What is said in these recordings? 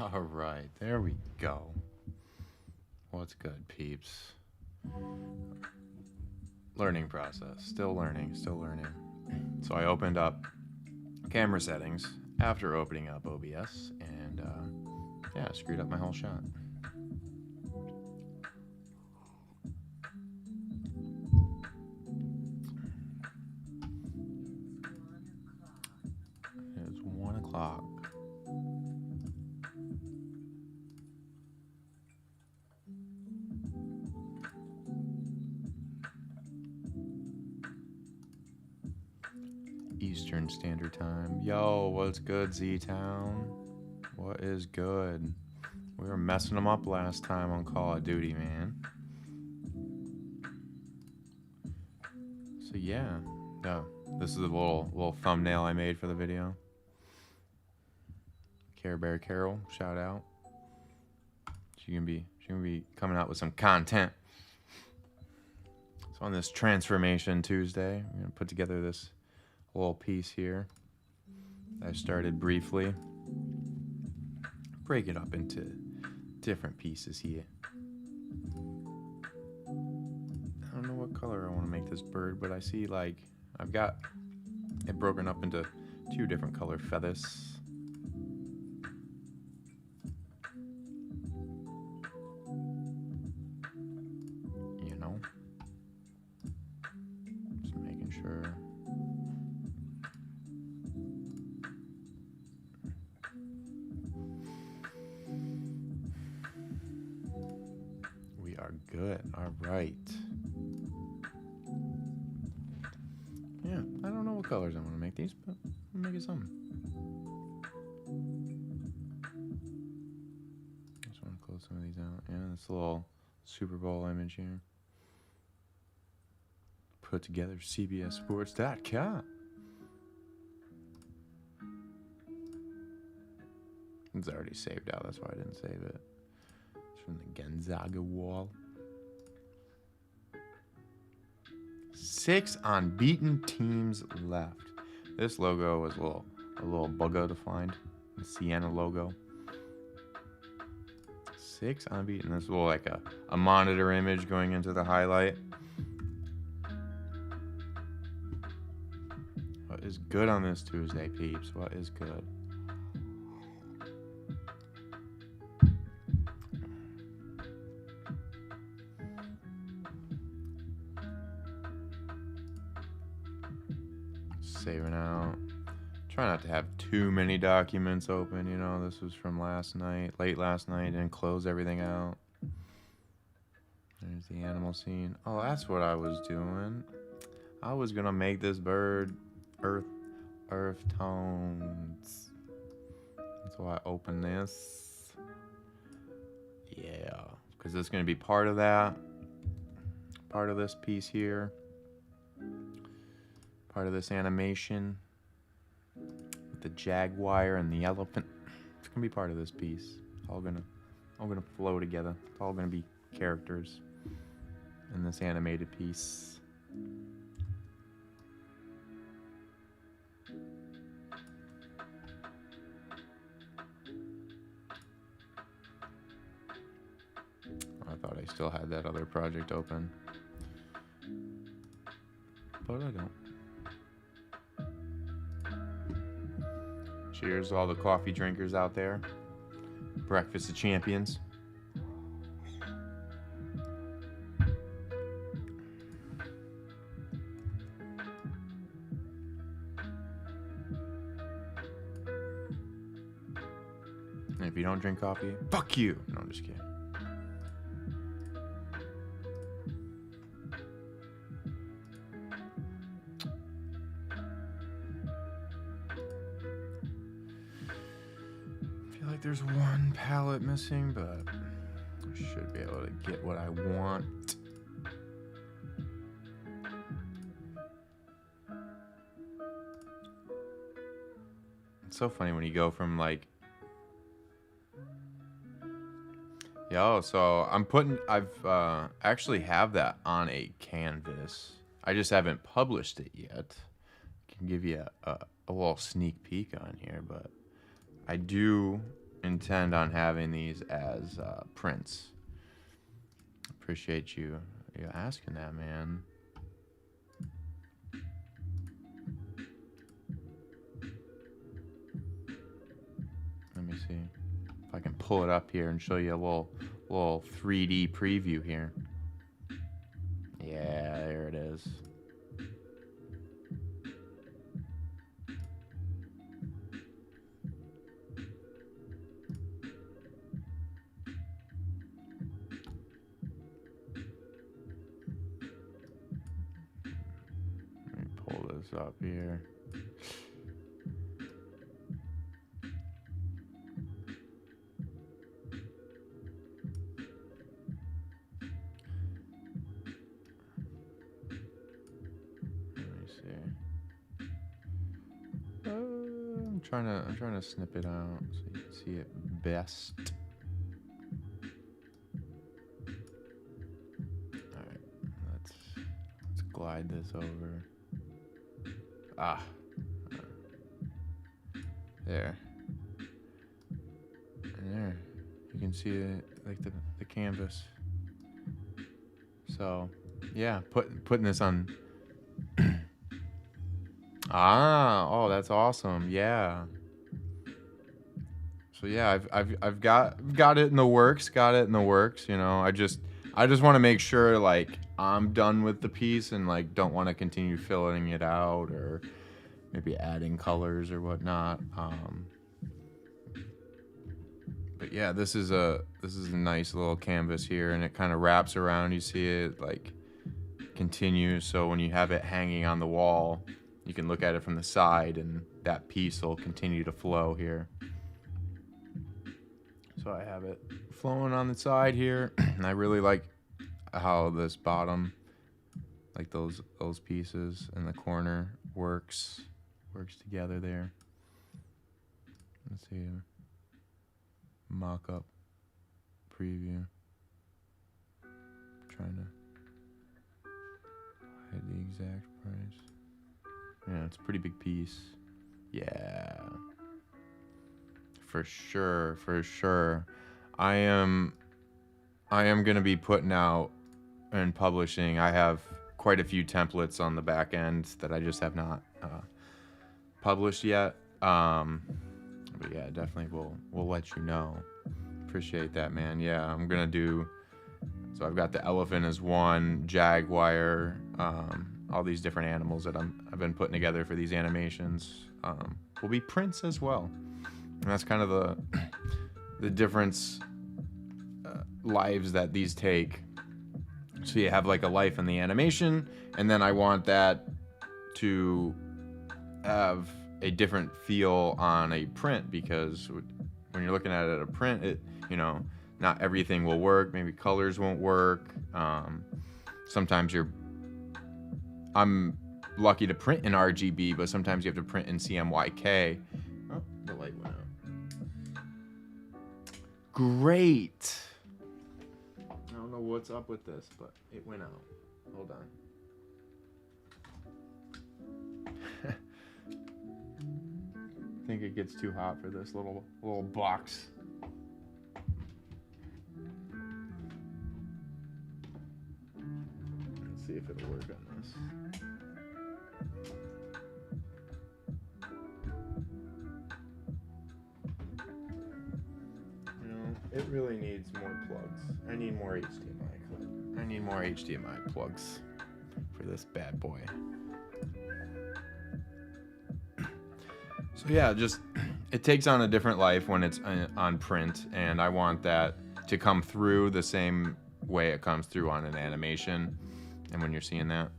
All right, there we go. What's good, peeps? Learning process. Still learning, still learning. So I opened up camera settings after opening up OBS and yeah, screwed up my whole shot. It's 1 o'clock. Eastern Standard Time. Yo, what's good, Z-Town? What is good? We were messing them up last time on Call of Duty, man. So yeah, this is a little thumbnail I made for the video. Care Bear Carol, shout out. She's gonna be coming out with some content. So on this Transformation Tuesday, I'm gonna put together this little piece here. I started briefly. Break it up into different pieces here. I don't know what color I want to make this bird, but I see like I've got it broken up into 2 different color feathers. You know, just making sure. We are good. All right. Yeah, I don't know what colors I want to make these, but I'm making some. Just want to close some of these out. Yeah, this little Super Bowl image here. Put together CBSSports.com. It's already saved out, that's why I didn't save it. It's from the Gonzaga wall. 6 unbeaten teams left. This logo was a little bugger to find. The Sienna logo. 6 unbeaten. This is like a monitor image going into the highlight. What is good on this Tuesday, peeps? What is good? Saving out. Try not to have too many documents open, you know. This was from last night, late last night, and close everything out. There's the animal scene. Oh, that's what I was doing. I was gonna make this bird earth tones. That's why I opened this. Yeah, because it's gonna be part of that. Part of this piece here. Part of this animation with the jaguar and the elephant. It's gonna be part of this piece. All gonna flow together. It's all gonna be characters in this animated piece. I thought I still had that other project open, but I don't. Cheers to all the coffee drinkers out there. Breakfast of Champions. And if you don't drink coffee, fuck you. No, I'm just kidding. There's one palette missing, but I should be able to get what I want. It's so funny when you go from like, so I've actually have that on a canvas. I just haven't published it yet. I can give you a little sneak peek on here, but I do intend on having these as prints. Appreciate you asking that, man. Let me see if I can pull it up here and show you a little 3D preview here. Yeah, there it is. Let me pull this up here. I'm trying to snip it out so you can see it best. All right, let's glide this over. There. And there, you can see it, like the canvas. So, yeah, putting this on. Oh, that's awesome. Yeah. So yeah, I've got it in the works. You know, I just want to make sure like I'm done with the piece and like don't want to continue filling it out or maybe adding colors or whatnot. But yeah, this is a nice little canvas here, and it kind of wraps around. You see it like continues. So when you have it hanging on the wall, you can look at it from the side, and that piece will continue to flow here. So I have it flowing on the side here, and I really like how this bottom, like those pieces in the corner, works together there. Let's see, mock-up preview. Trying to hide the exact price. Yeah, it's a pretty big piece. Yeah. For sure. I am going to be putting out and publishing. I have quite a few templates on the back end that I just have not published yet. But yeah, definitely we'll let you know. Appreciate that, man. Yeah, I'm going to do, so I've got the elephant as one, jaguar, all these different animals that I've been putting together for these animations will be prints as well. And that's kind of the difference lives that these take. So you have like a life in the animation, and then I want that to have a different feel on a print, because when you're looking at it a print, it, you know, not everything will work. Maybe colors won't work. Sometimes I'm lucky to print in RGB, but sometimes you have to print in CMYK. Oh, the light went out. Great. I don't know what's up with this, but it went out. Hold on. I think it gets too hot for this little box. Let's see if it'll work on this. It really needs more plugs. I need more HDMI plugs for this bad boy. So yeah, just it takes on a different life when it's on print, and I want that to come through the same way it comes through on an animation. And when you're seeing that,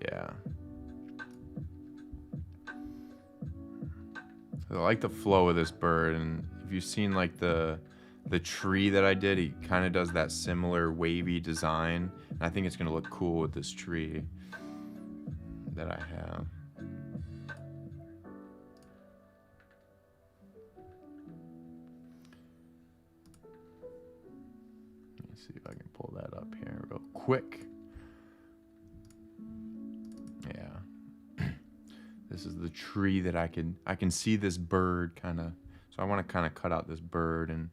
yeah. I like the flow of this bird, and if you've seen like the tree that I did, he kind of does that similar wavy design. And I think it's going to look cool with this tree that I have. Let me see if I can pull that up here real quick. Yeah. This is the tree that I can see this bird kind of So I want to kind of cut out this bird and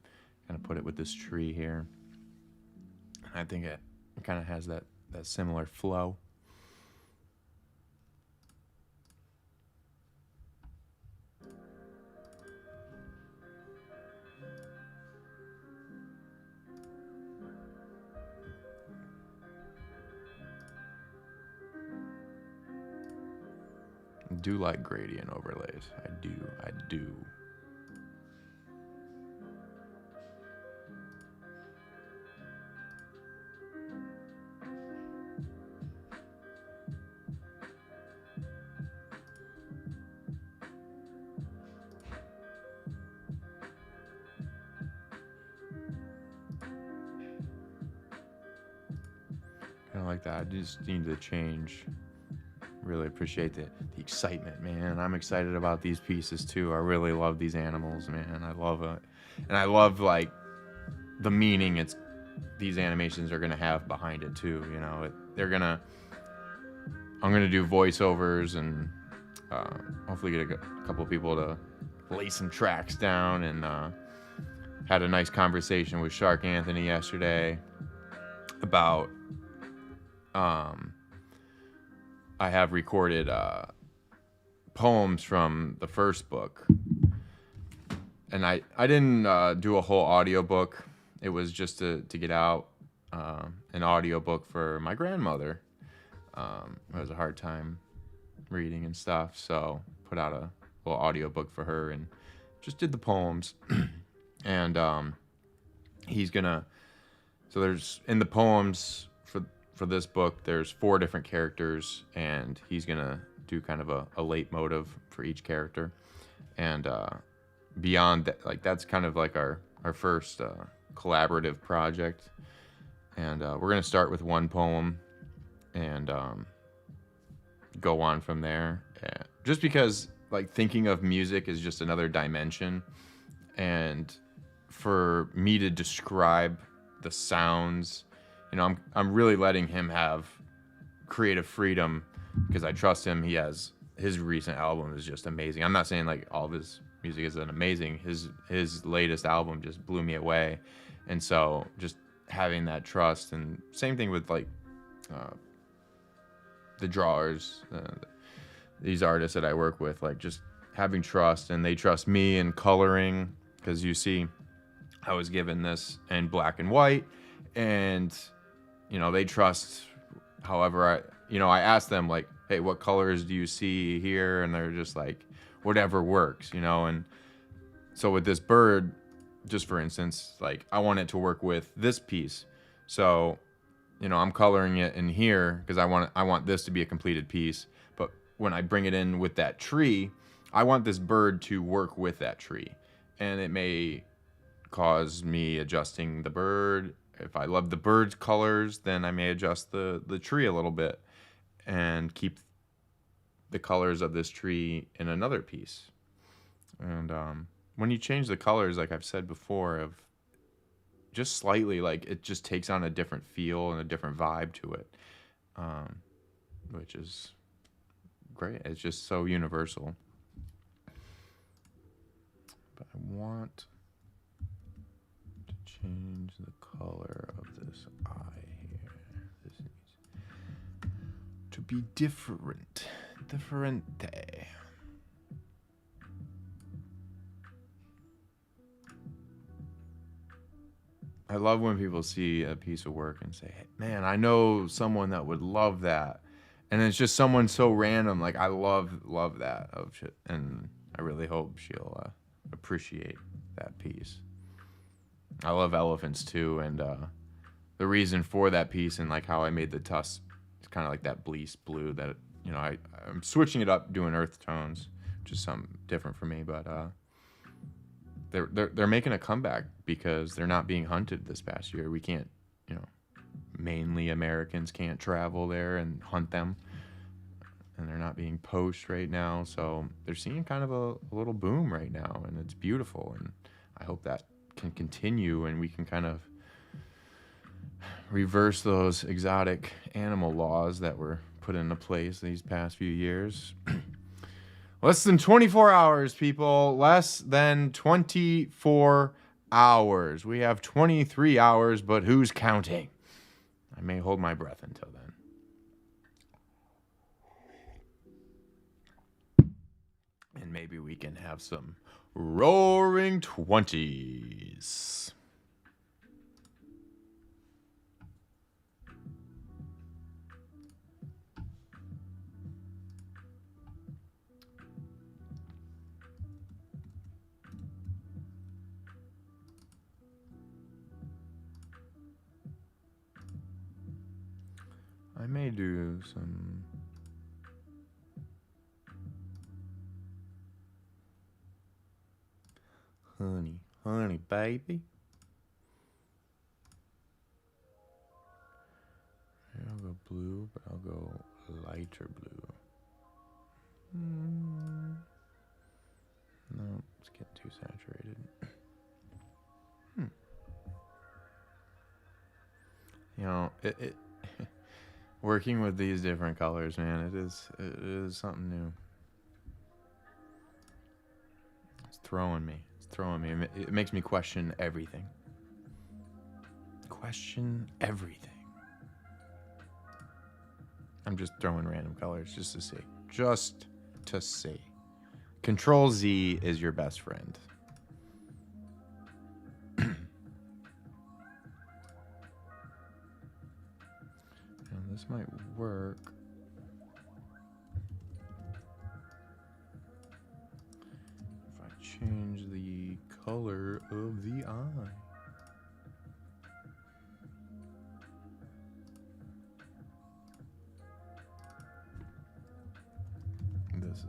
kind of put it with this tree here. I think it kind of has that similar flow. I do like gradient overlays. I do. Kind of like that. I just need to change. Really appreciate the excitement, man. I'm excited about these pieces too. I really love these animals, man. I love it. And I love like the meaning these animations are gonna have behind it too. You know, I'm gonna do voiceovers and hopefully get a couple of people to lay some tracks down. And had a nice conversation with Shark Anthony yesterday about I have recorded poems from the first book, and I didn't do a whole audiobook. It was just to get out an audiobook for my grandmother. It was a hard time reading and stuff, so put out a little audiobook for her and just did the poems. And so there's in the poems for this book, there's 4 different characters, and he's gonna do kind of a leitmotif for each character. And beyond that, like that's kind of like our first collaborative project. And we're gonna start with one poem and go on from there. Just because like thinking of music is just another dimension, and for me to describe the sounds, you know, I'm really letting him have creative freedom because I trust him. His recent album is just amazing. I'm not saying like all of his music isn't amazing. His latest album just blew me away. And so just having that trust, and same thing with like the drawers, these artists that I work with, like just having trust, and they trust me in coloring, because you see I was given this in black and white, and you know, they trust however I asked them like, hey, what colors do you see here? And they're just like, whatever works, you know? And so with this bird, just for instance, like I want it to work with this piece. So, you know, I'm coloring it in here because I want this to be a completed piece. But when I bring it in with that tree, I want this bird to work with that tree. And it may cause me adjusting the bird. If I love the bird's colors, then I may adjust the tree a little bit and keep the colors of this tree in another piece. And when you change the colors, like I've said before, of just slightly, like it just takes on a different feel and a different vibe to it, which is great. It's just so universal. But I want to change the color of this eye here. This needs to be different. Differente. I love when people see a piece of work and say, hey, man, I know someone that would love that. And it's just someone so random. Like, I love that of shit. And I really hope she'll appreciate that piece. I love elephants too. And the reason for that piece and like how I made the tusk is kind of like that Bleace blue that, you know, I'm switching it up, doing earth tones, which is something different for me. But they're making a comeback because they're not being hunted this past year. We can't, you know, mainly Americans can't travel there and hunt them, and they're not being poached right now. So they're seeing kind of a little boom right now, and it's beautiful. And I hope that can continue, and we can kind of reverse those exotic animal laws that were put into place these past few years. Less than 24 hours, people. Less than 24 hours. We have 23 hours, but who's counting? I may hold my breath until then. And maybe we can have some roaring 20s. I may do some... honey, baby. I'll go blue, but I'll go lighter blue. No, it's getting too saturated. You know, it working with these different colors, man, it is something new. It's throwing me. It makes me question everything. Question everything. I'm just throwing random colors just to see. Just to see. Control Z is your best friend. And this might work. If I change the color of the eye. This is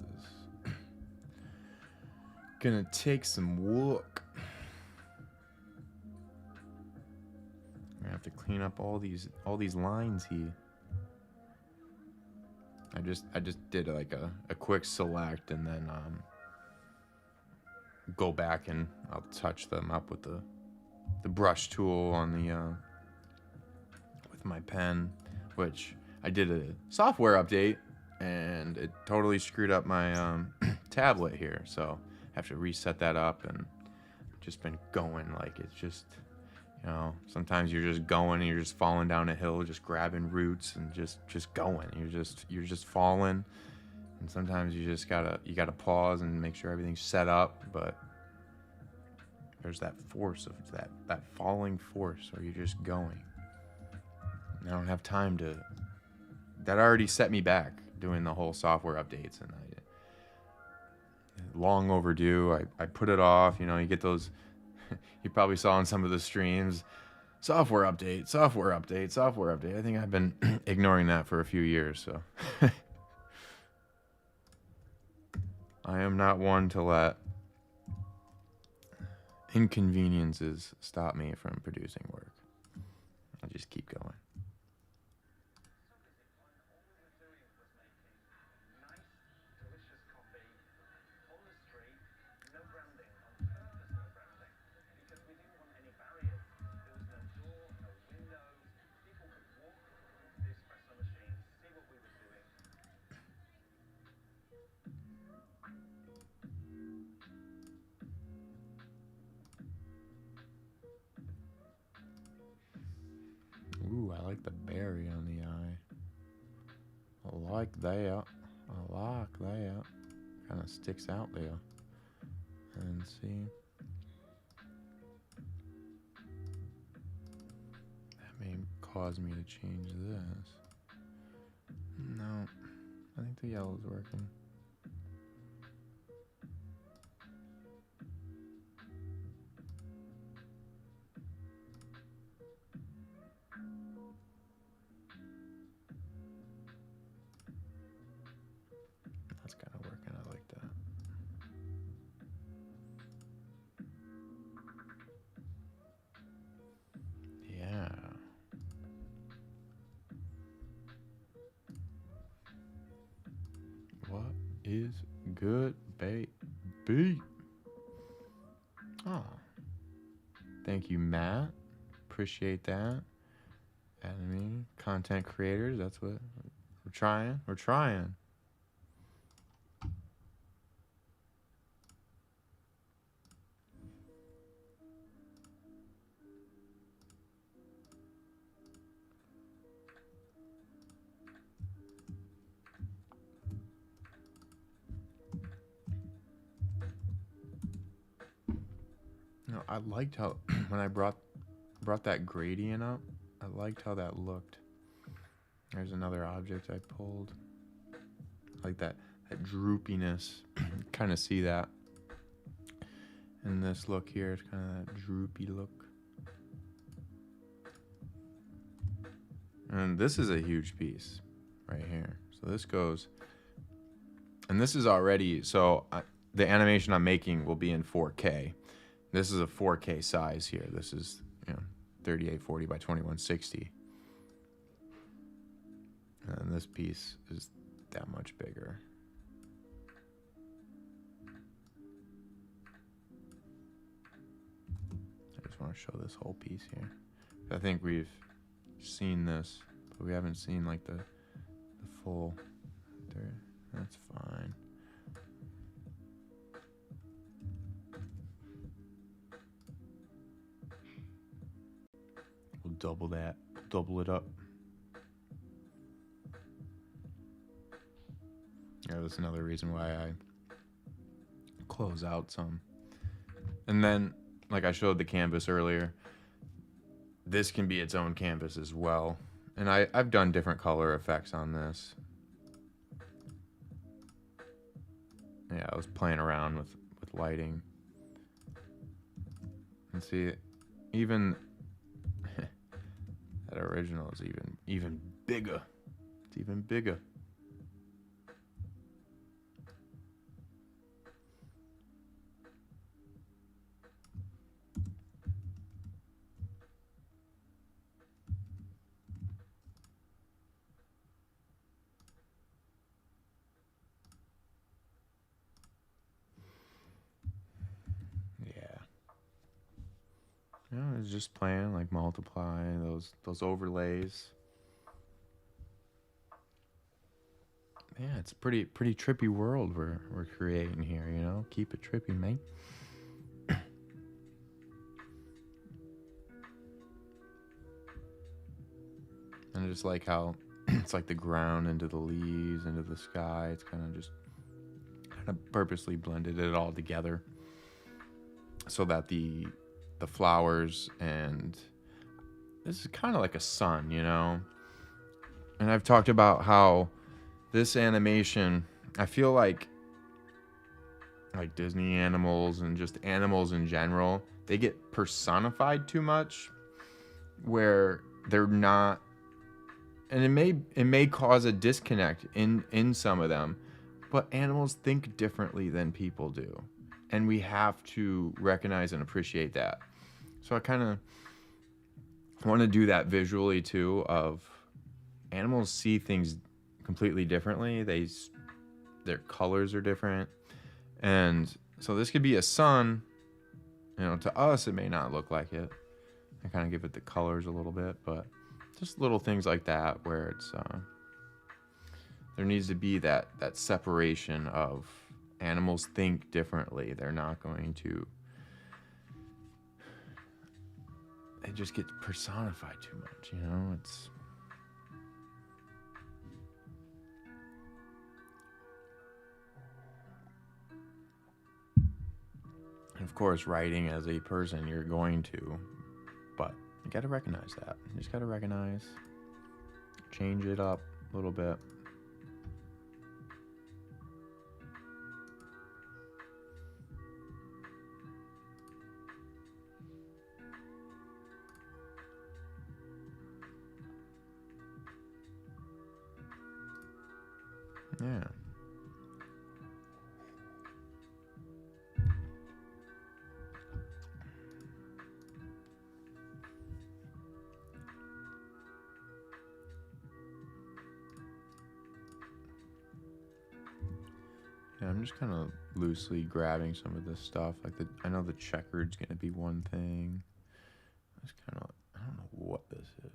gonna take some work. I have to clean up all these lines here. I just did like a quick select and then go back and I'll touch them up with the brush tool on the with my pen, which I did a software update and it totally screwed up my tablet here, so I have to reset that up and just been going like it's just, you know, sometimes you're just going and you're just falling down a hill, just grabbing roots and just going. You're just falling. And sometimes you just gotta pause and make sure everything's set up, but there's that force of that falling force where you're just going. And I don't have time to. That already set me back doing the whole software updates, and long overdue. I put it off. You know, you get those. You probably saw in some of the streams, software update. I think I've been ignoring that for a few years, so. I am not one to let inconveniences stop me from producing work. I'll just keep going. Ooh, I like the berry on the eye. I like that. Kind of sticks out there. And see. That may cause me to change this. No, I think the yellow's working. That's kind of working. I like that. Yeah. What is good, baby? Oh. Thank you, Matt. Appreciate that. Enemy content creators. That's what we're trying. I liked how when I brought that gradient up, I liked how that looked. There's another object I pulled. Like that droopiness. Kind of see that in this look here. It's kind of that droopy look. And this is a huge piece right here. So this goes, and this is already, so the animation I'm making will be in 4K. This is a 4K size here. This is, 3840 by 2160. And this piece is that much bigger. I just want to show this whole piece here. I think we've seen this, but we haven't seen like the full there. That's fine. We'll double that, double it up. Yeah, that's another reason why I close out some. And then, like I showed the canvas earlier, this can be its own canvas as well. And I've done different color effects on this. Yeah, I was playing around with lighting. And see, even that original is even bigger. It's even bigger. It's just playing, like multiply those overlays. Yeah, it's a pretty trippy world we're creating here, Keep it trippy, mate. And I just like how it's like the ground into the leaves, into the sky. It's kind of purposely blended it all together so that the flowers, and this is kind of like a sun, And I've talked about how this animation, I feel like Disney animals and just animals in general, they get personified too much, where they're not, and it may cause a disconnect in some of them, but animals think differently than people do, and we have to recognize and appreciate that. So I kind of want to do that visually too, of animals see things completely differently. Their colors are different. And so this could be a sun, to us it may not look like it. I kind of give it the colors a little bit, but just little things like that where it's there needs to be that separation of animals think differently. They're not going to, they just get personified too much, It's and of course, writing as a person, you're going to, but you got to recognize that. You just got to recognize, change it up a little bit. Yeah. Yeah, I'm just kind of loosely grabbing some of this stuff. I know the checkered's gonna be one thing. It's kind of, I don't know what this is.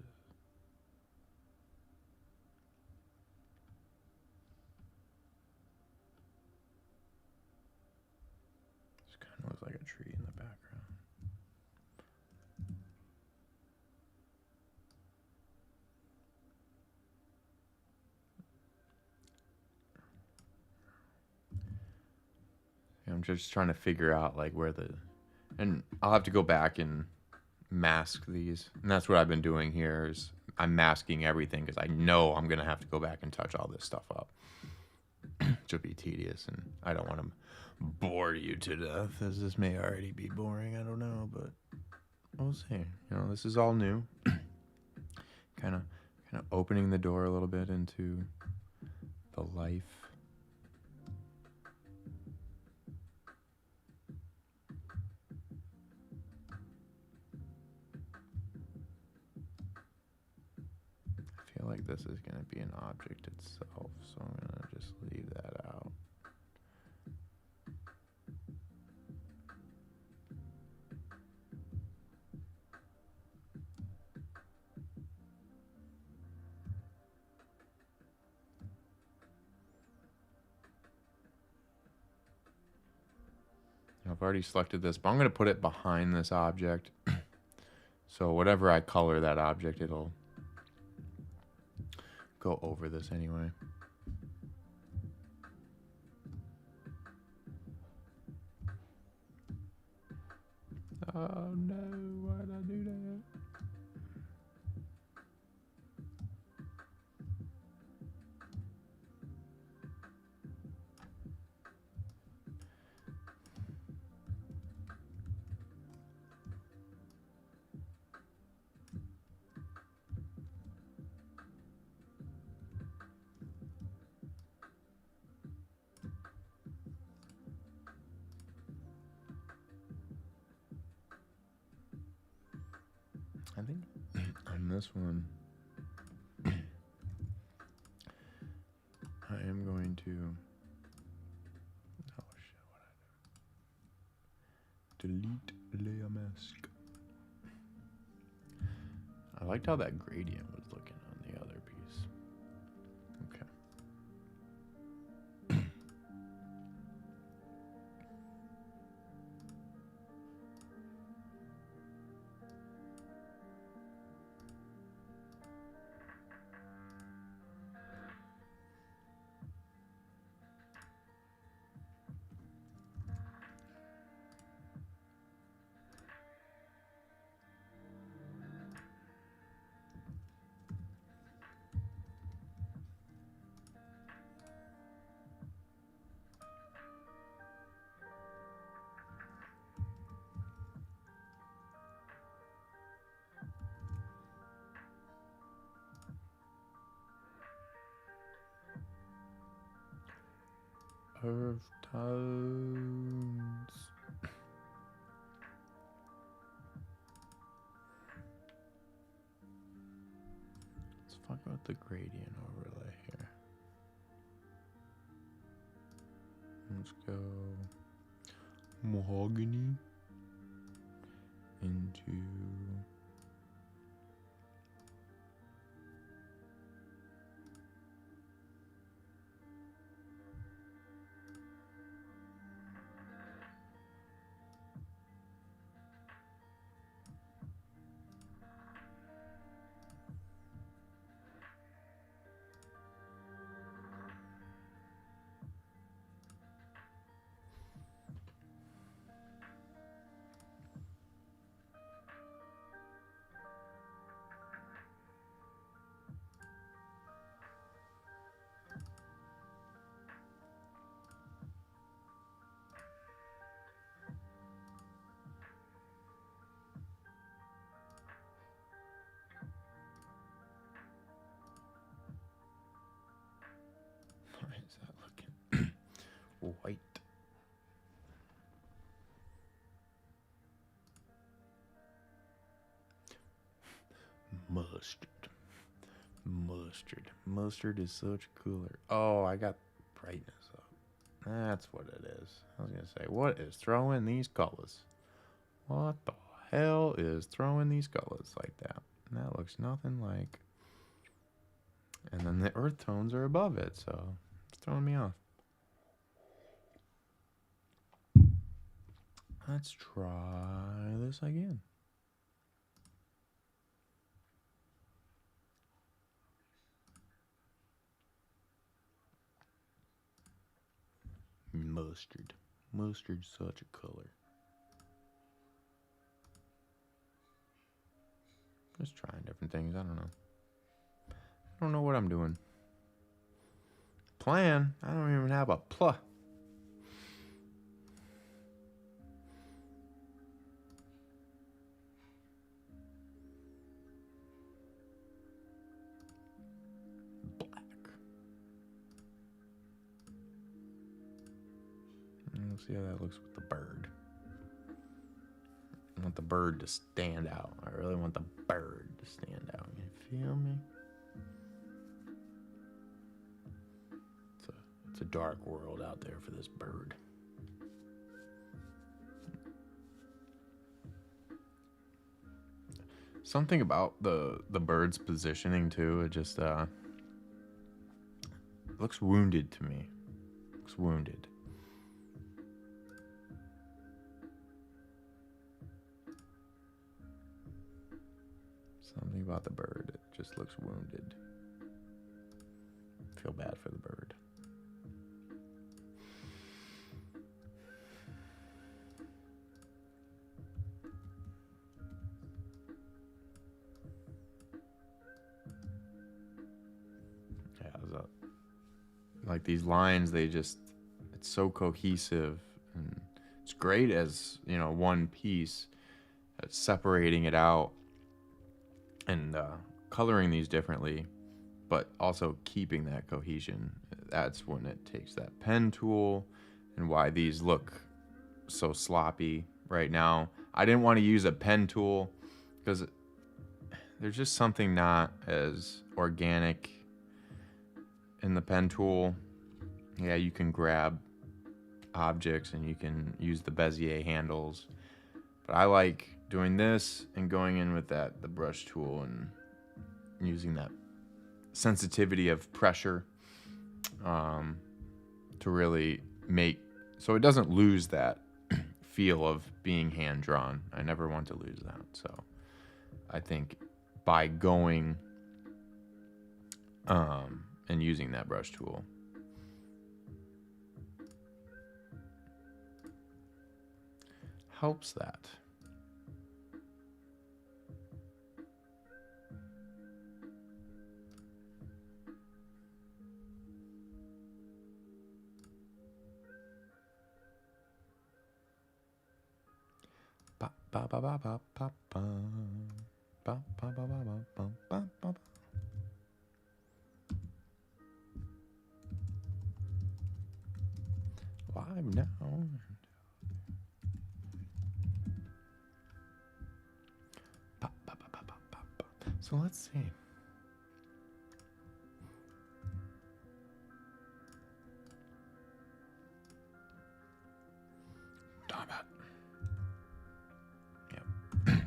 This kind of looks like a tree in the background. I'm just trying to figure out where the And I'll have to go back and mask these. And that's what I've been doing here is I'm masking everything because I know I'm going to have to go back and touch all this stuff up. Which will be tedious, and I don't want to bore you to death, as this may already be boring. I don't know, but we'll see. You know, this is all new. kind of opening the door a little bit into the life. I feel like this is going to be an object itself, so I'm going to just leave that out. I've already selected this, but I'm going to put it behind this object. So whatever I color that object, it'll go over this anyway. Oh no, why did I do that? I think on this one, I am going to. Oh shit! What I do? Delete layer mask. I liked how that gradient was looking on the other piece. Okay. Earth tones. Let's fuck with the gradient overlay here. Let's go mahogany into why is that looking white? Mustard. Mustard is such cooler. Oh, I got brightness up. That's what it is. I was gonna say, what is throwing these colors? What the hell is throwing these colors like that? And that looks nothing like. And then the earth tones are above it, so it's throwing me off. Let's try this again. Mustard. Mustard's such a color. Just trying different things. I don't know. I don't know what I'm doing. Plan? I don't even have a Black. Let's see how that looks with the bird. I want the bird to stand out. I really want the bird to stand out. You feel me? It's a dark world out there for this bird. Something about the bird's positioning too, it just looks wounded to me. Looks wounded. Something about the bird, it just looks wounded. Feel bad for the bird. Yeah, like these lines, it's so cohesive, and it's great as, you know, one piece, separating it out and coloring these differently, but also keeping that cohesion. That's when it takes that pen tool, and why these look so sloppy right now. I didn't want to use a pen tool because there's just something not as organic in the pen tool. Yeah, you can grab objects and you can use the Bezier handles, but I like doing this and going in with the brush tool and using that sensitivity of pressure to really make so it doesn't lose that feel of being hand drawn. I never want to lose that. So I think by going and using that brush tool, helps that. Ba ba ba ba ba ba ba ba ba ba ba ba ba ba. Live now. Ba, ba, ba, ba, ba, ba, ba. So let's see. Damn it. Yep.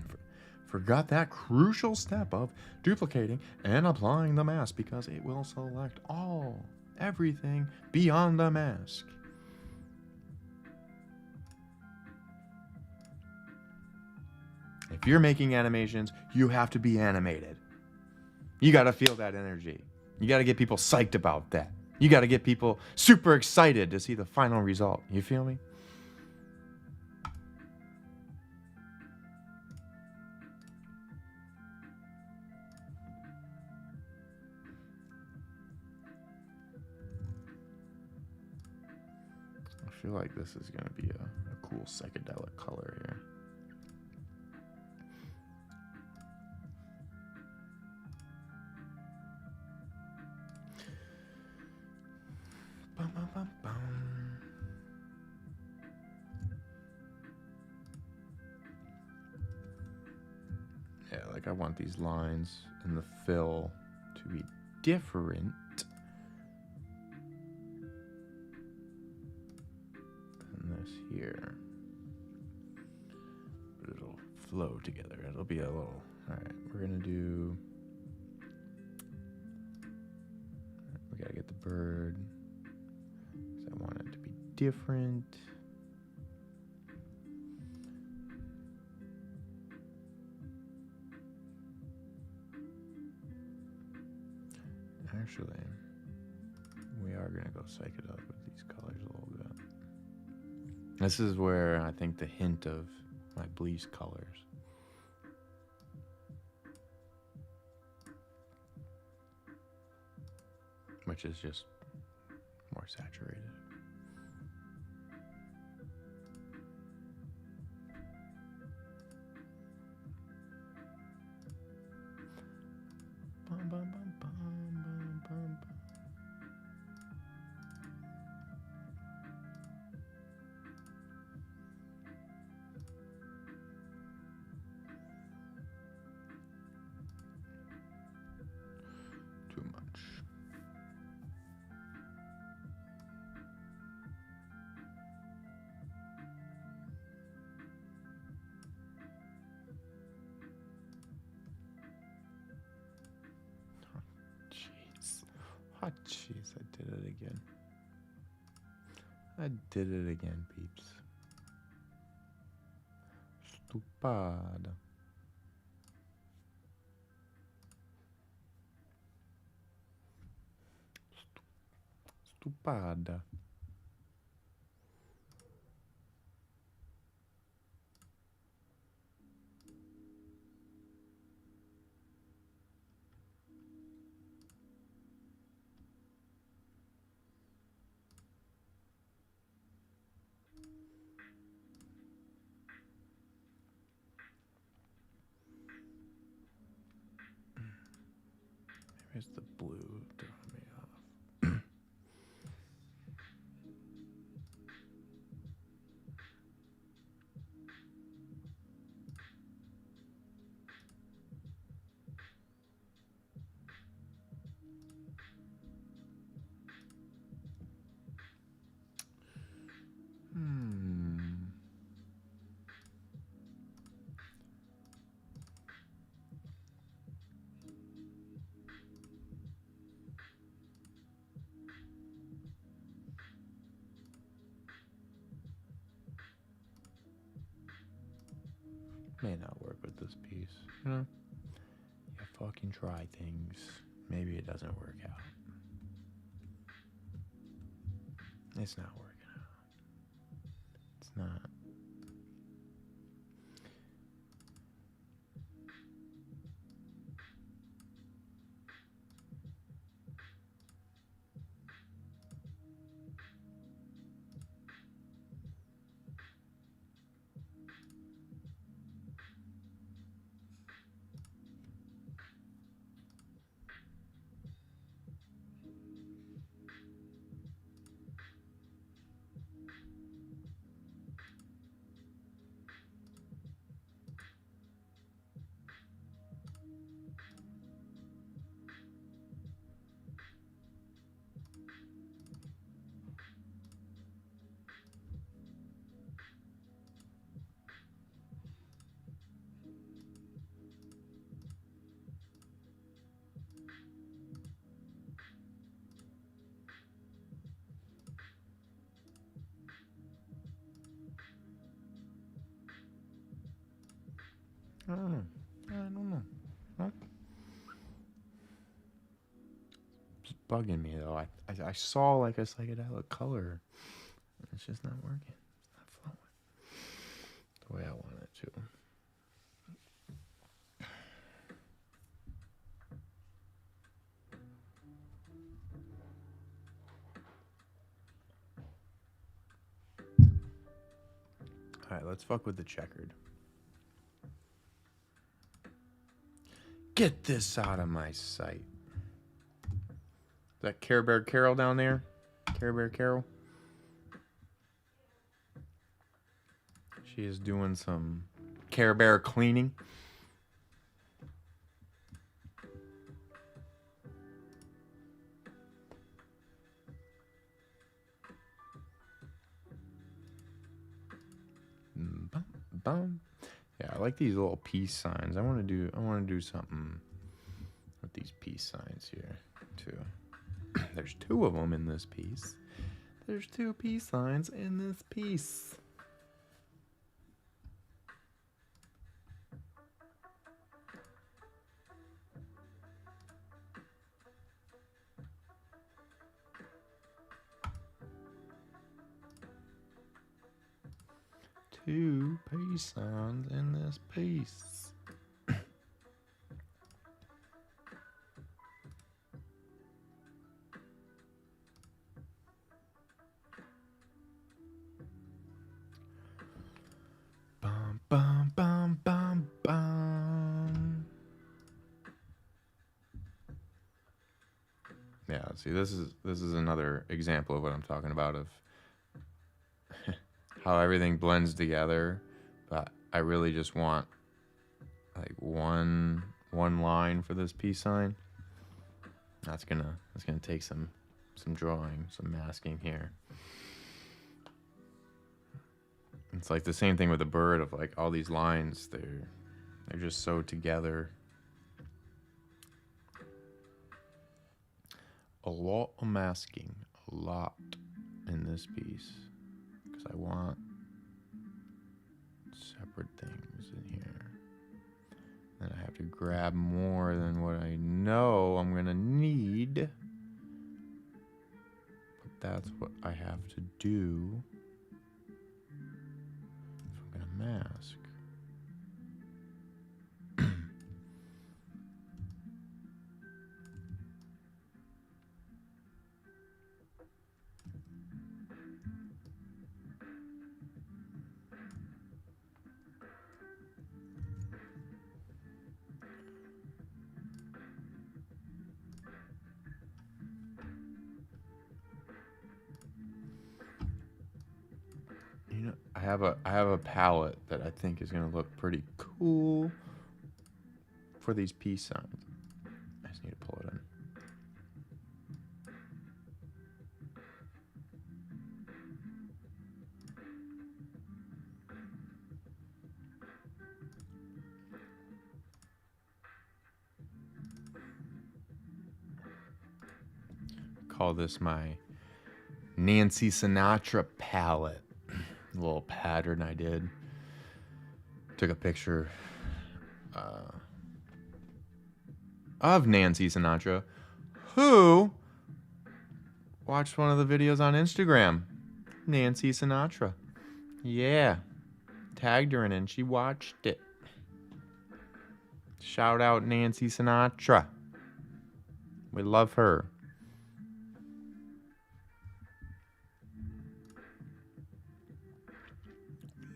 Forgot that crucial step of duplicating and applying the mask, because it will select everything beyond the mask. If you're making animations, you have to be animated. You got to feel that energy. You got to get people psyched about that. You got to get people super excited to see the final result. You feel me? I feel like this is going to be a cool psychedelic color here. Bum, bum, bum, bum. Yeah, like I want these lines and the fill to be different than this here. But it'll flow together. It'll be a little... Alright, we're gonna do... We gotta get the bird. I want it to be different. Actually, we are going to go psychedelic with these colors a little bit. This is where I think the hint of my Bleace colors. which is just more saturated. Bum, bum, bum, bum, bum, bum, bum. Too much. Oh, jeez, I did it again. I did it again, peeps. Stupid. Stupid. Maybe it's the blue throwing me off. May not work with this piece. You know? You fucking try things. Maybe it doesn't work out. It's not working out. It's not. I don't know. I don't know. Well, it's bugging me though. I saw like a psychedelic color. It's just not working. It's not flowing the way I want it to. Alright, let's fuck with the checkered. Get this out of my sight. Is that Care Bear Carol down there? Care Bear Carol? She is doing some Care Bear cleaning. Bum, bum. Yeah, I like these little peace signs. I want to do something with these peace signs here too. There's two of them in this piece. There's two peace signs in this piece. Two peace signs in this piece. See, this is another example of what I'm talking about, of how everything blends together, but I really just want like one line for this peace sign. That's gonna take some drawing, some masking here. It's like the same thing with the bird, of like all these lines, they're just so together. A lot of masking, a lot in this piece, because I want separate things in here. Then I have to grab more than what I know I'm gonna need. But that's what I have to do if I'm gonna mask. You know, I have a palette that I think is gonna look pretty cool for these peace signs. I just need to pull it in. Call this my Nancy Sinatra palette. A little pattern I did. Took a picture of Nancy Sinatra, who watched one of the videos on Instagram. Nancy Sinatra. Yeah. Tagged her in it and she watched it. Shout out Nancy Sinatra. We love her.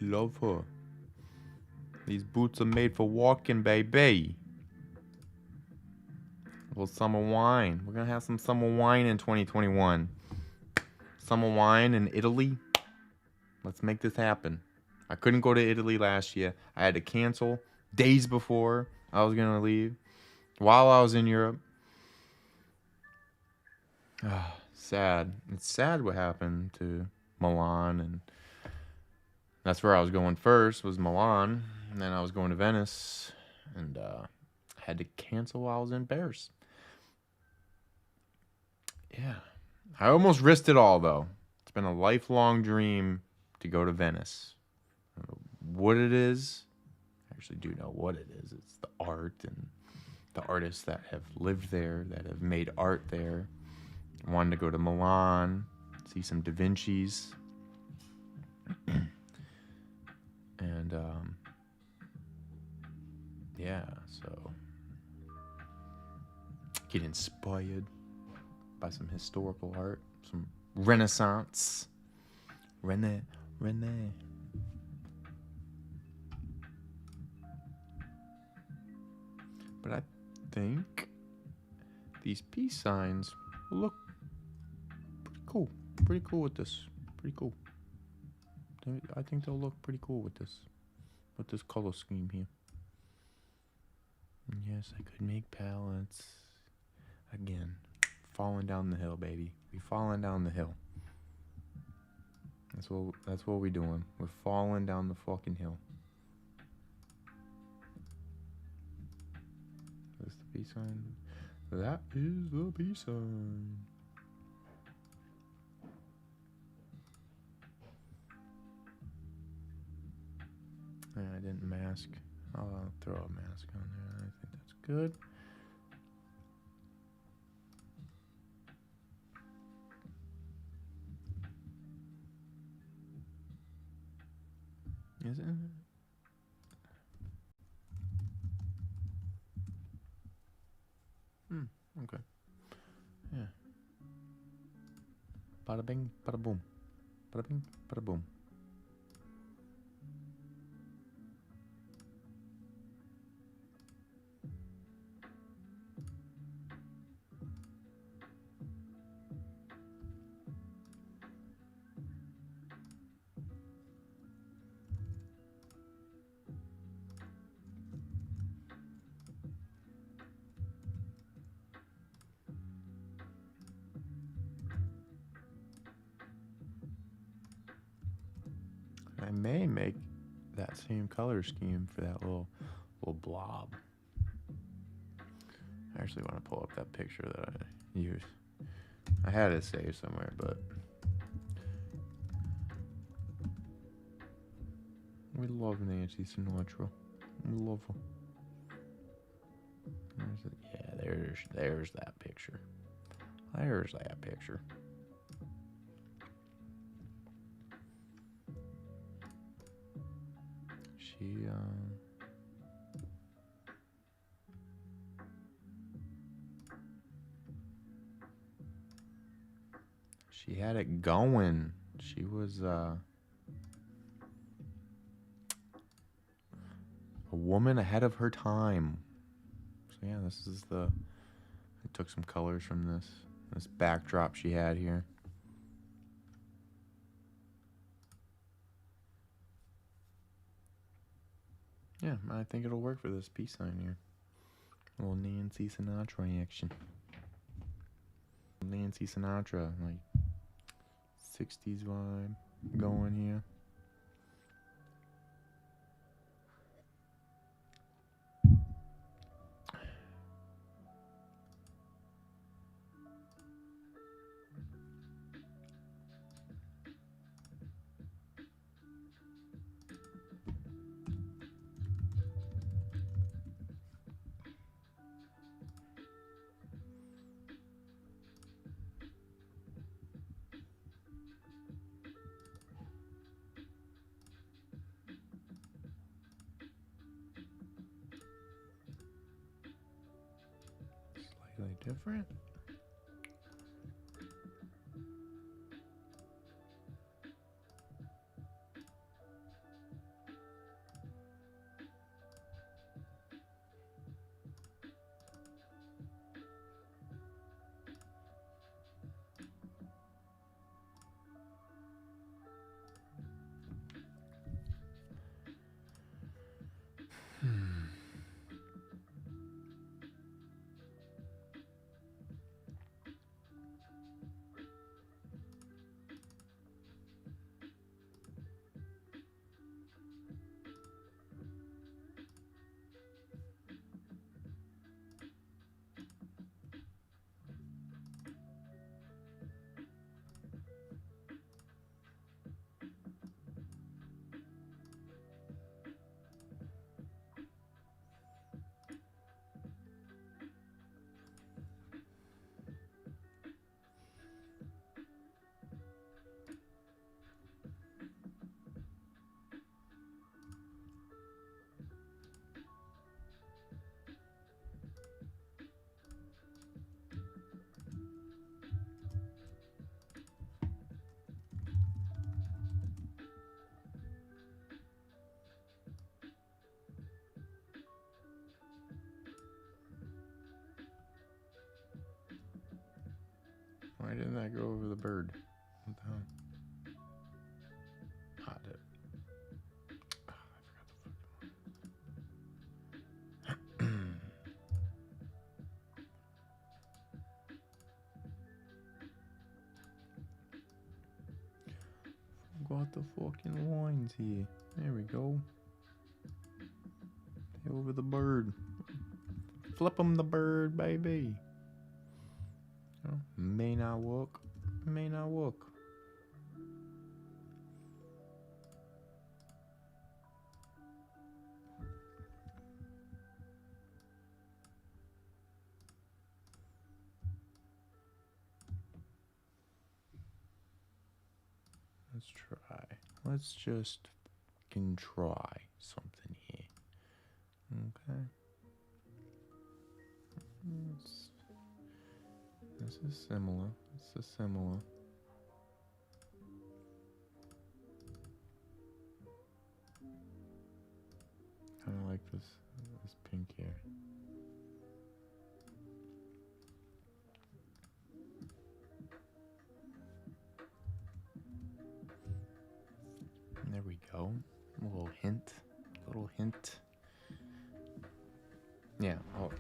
Love her. These boots are made for walking, baby. A little summer wine. We're gonna have some summer wine in 2021. Summer wine in Italy. Let's make this happen. I couldn't go to Italy last year. I had to cancel days before I was gonna leave. While I was in Europe. Sad. It's sad what happened to Milan, and that's where I was going first, was Milan, and then I was going to Venice, and I had to cancel while I was in Paris. Yeah. I almost risked it all, though. It's been a lifelong dream to go to Venice. I don't know what it is. I actually do know what it is. It's the art and the artists that have lived there, that have made art there. I wanted to go to Milan, see some Da Vinci's. And, yeah, so get inspired by some historical art, some Renaissance. Rene. But I think these peace signs look pretty cool with this. Pretty cool. I think they'll look pretty cool with this color scheme here. And yes, I could make palettes. Again, falling down the hill, baby. We falling down the hill. That's what we doing. We're falling down the fucking hill. That's the peace sign. That is the peace sign. I didn't mask. I'll throw a mask on there. I think that's good. Is it? Okay. Yeah. Bada bing, bada boom. Bada bing, bada boom. may make that same color scheme for that little blob. I actually want to pull up that picture that I used. I had it saved somewhere, but we love Nancy Sinatra. We love her. There's that picture. There's that picture. She had it going. She was a woman ahead of her time. So yeah, this is I took some colors from this backdrop she had here. Yeah, I think it'll work for this peace sign here. A little Nancy Sinatra action. Nancy Sinatra, like 60s vibe going here. Slightly different. Why didn't that go over the bird? What the hell? Ah, I did. Ah, I forgot the fucking lines here. There we go. Over the bird. Flip 'em the bird, baby. Oh, may not work. May not work. Let's try. Let's just fucking try something here. Okay. This is similar. This is similar. Kind of like this pink here. There we go. A little hint. A little hint. Yeah. Oh.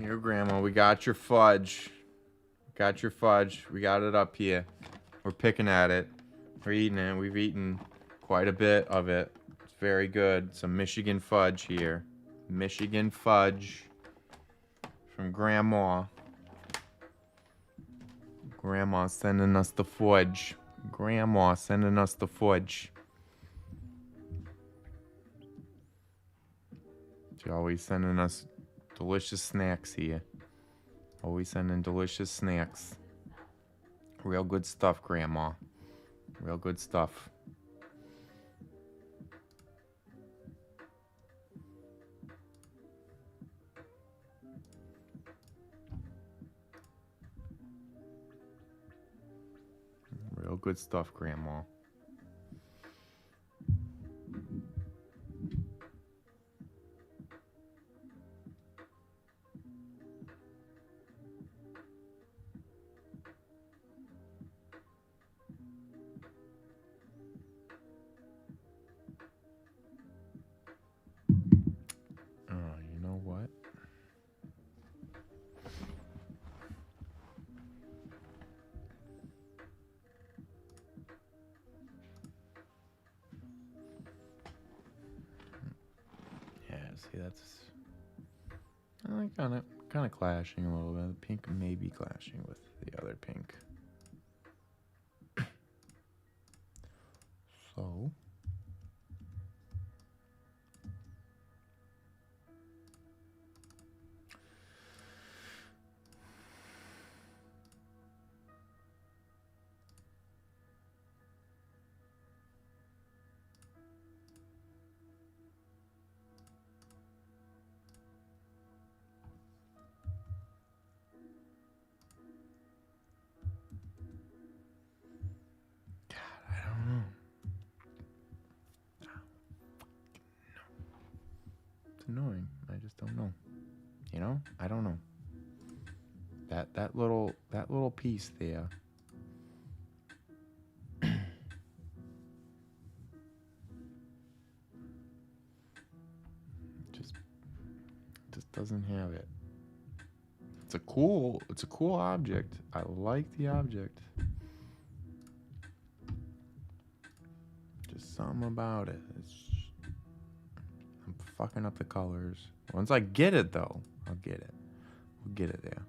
Here, Grandma, we got your fudge. Got your fudge. We got it up here. We're picking at it. We're eating it. We've eaten quite a bit of it. It's very good. Some Michigan fudge here. Michigan fudge from Grandma. Grandma sending us the fudge. Grandma sending us the fudge. She's always sending us delicious snacks here. Always sending delicious snacks. Real good stuff, Grandma. Real good stuff. Real good stuff, Grandma. You know what? Yeah, see, that's kind of clashing a little bit. The pink may be clashing with the other pink. So, I don't know. It's annoying. I just don't know. You know? I don't know. That little piece there. just doesn't have it. It's a cool object. I like the object. Just something about it. I'm fucking up the colors. Once I get it though, I'll get it. We'll get it there.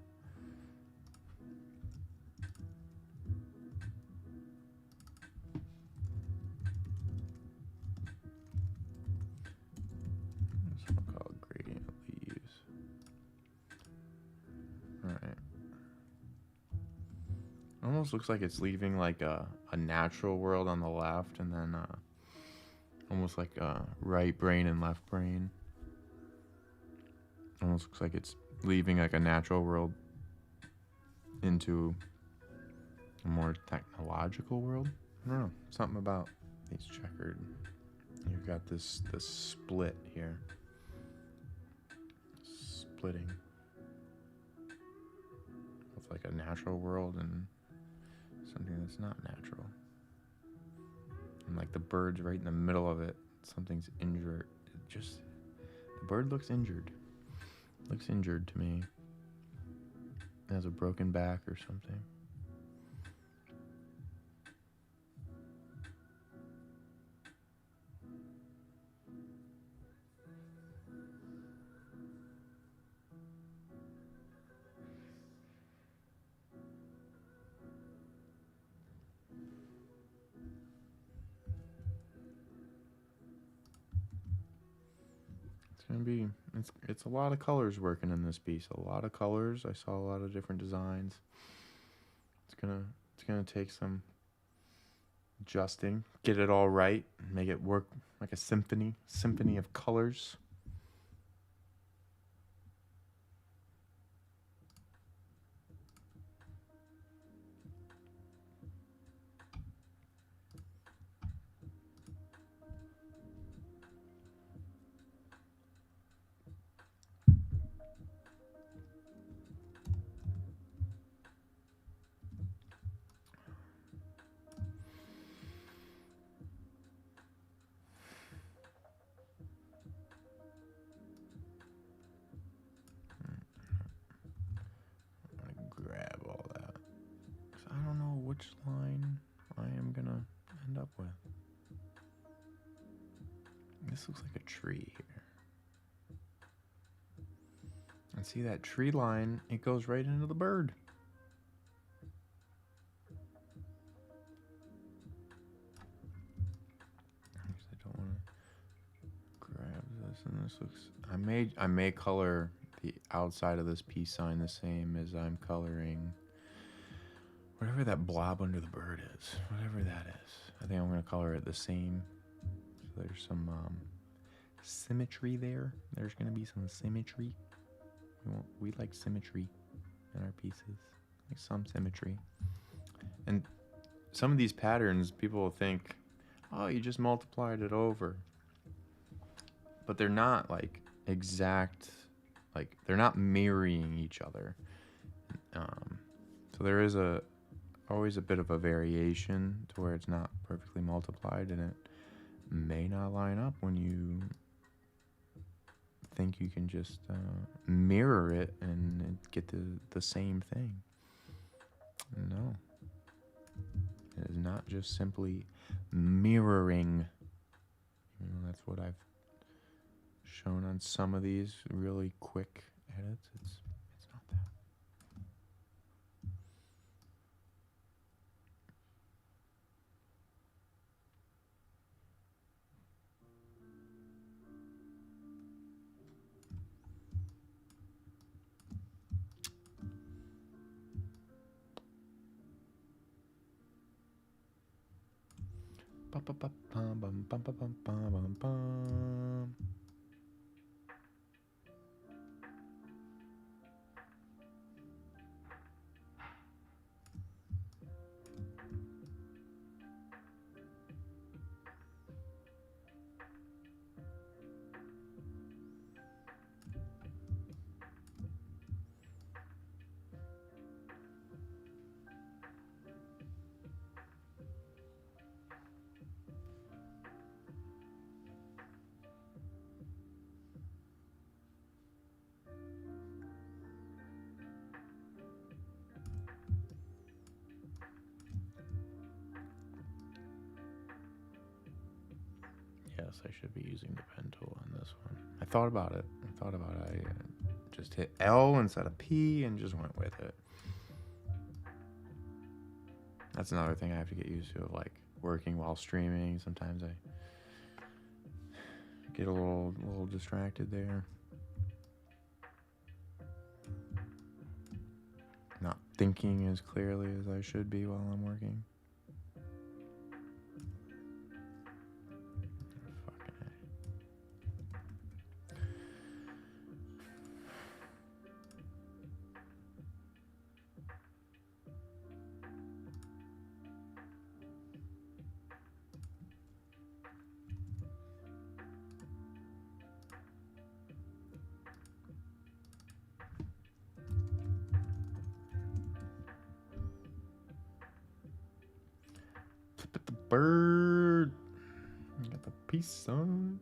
Almost looks like it's leaving like a natural world on the left, and then almost like right brain and left brain. Almost looks like it's leaving like a natural world into a more technological world. I don't know, something about these checkered. You've got this split here, splitting with like a natural world and something that's not natural. And like the bird's right in the middle of it. Something's injured. The bird looks injured. Looks injured to me. It has a broken back or something. It's a lot of colors working in this piece. A lot of colors. I saw a lot of different designs. It's gonna take some adjusting, get it all right, make it work like a symphony of colors. which line I am gonna end up with. This looks like a tree here. And see that tree line, it goes right into the bird. I don't want to grab this, and this looks, I may color the outside of this peace sign the same as I'm coloring whatever that blob under the bird is, whatever that is. I think I'm going to color it the same. So there's some symmetry there. There's going to be some symmetry. We like symmetry in our pieces, like some symmetry. And some of these patterns, people will think, oh, you just multiplied it over. But they're not like exact, like they're not mirroring each other. So there is always a bit of a variation to where it's not perfectly multiplied, and it may not line up when you think you can just mirror it and get the same thing. No. It is not just simply mirroring. That's what I've shown on some of these really quick edits. It's not that. Bum, bum, bum, bum, bum, bum, bum, bum, bum. Yes, I should be using the pen tool on this one. I thought about it. I just hit L instead of P and just went with it. That's another thing I have to get used to, like working while streaming. Sometimes I get a little distracted there. Not thinking as clearly as I should be while I'm working. Flip the bird. You got the peace sign.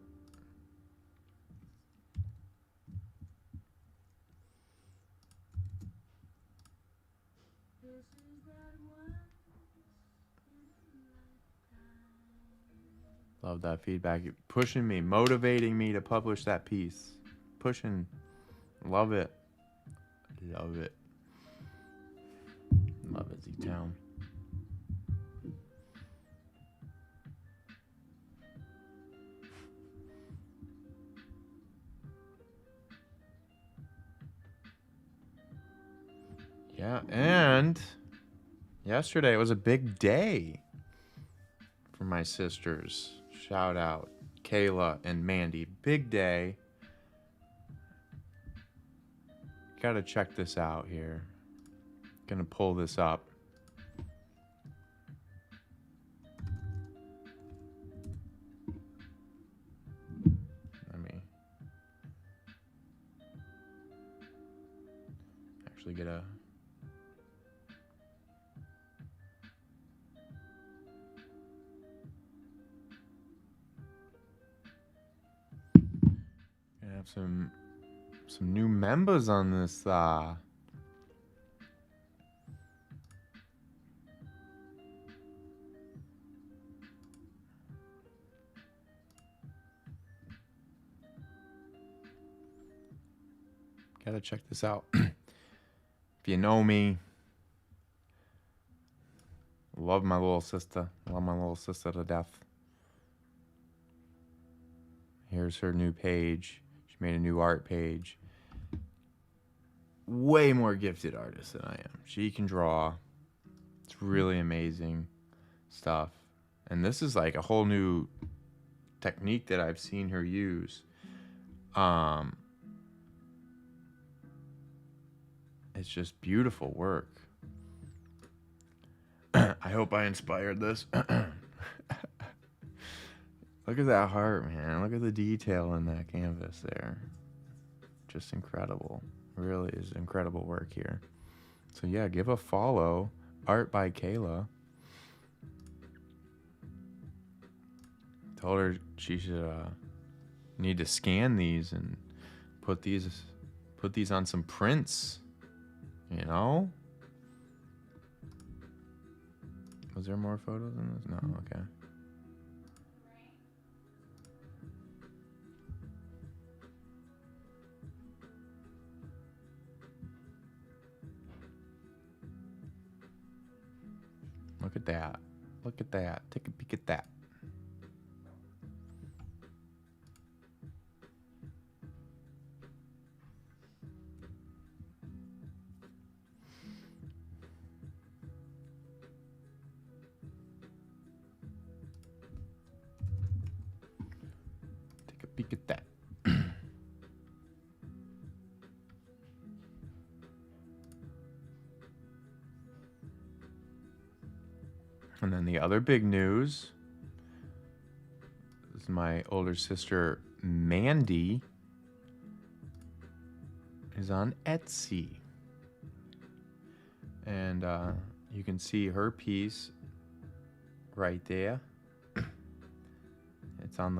Love that feedback. You're pushing me, motivating me to publish that piece. Pushing. Love it. Love it. Love it, Z-Town. Yeah, and yesterday was a big day for my sisters. Shout out Kayla and Mandy. Big day. Gotta check this out here. Gonna pull this up. Let me actually get a... Gonna have some new members on this gotta check this out. If you know me, love my little sister. Love my little sister to death. Here's her new page. She made a new art page. Way more gifted artist than I am. She can draw. It's really amazing stuff. And this is like a whole new technique that I've seen her use. It's just beautiful work. I hope I inspired this. Look at that heart, man. Look at the detail in that canvas there. Just incredible. Really is incredible work here. So yeah, give a follow. Art by Kayla. Told her she should need to scan these and put these on some prints. You know? Was there more photos in this? No, okay. Look at that. Look at that. Take a peek at that. Take a peek at that. And then the other big news is my older sister, Mandy, is on Etsy. And you can see her piece right there. It's on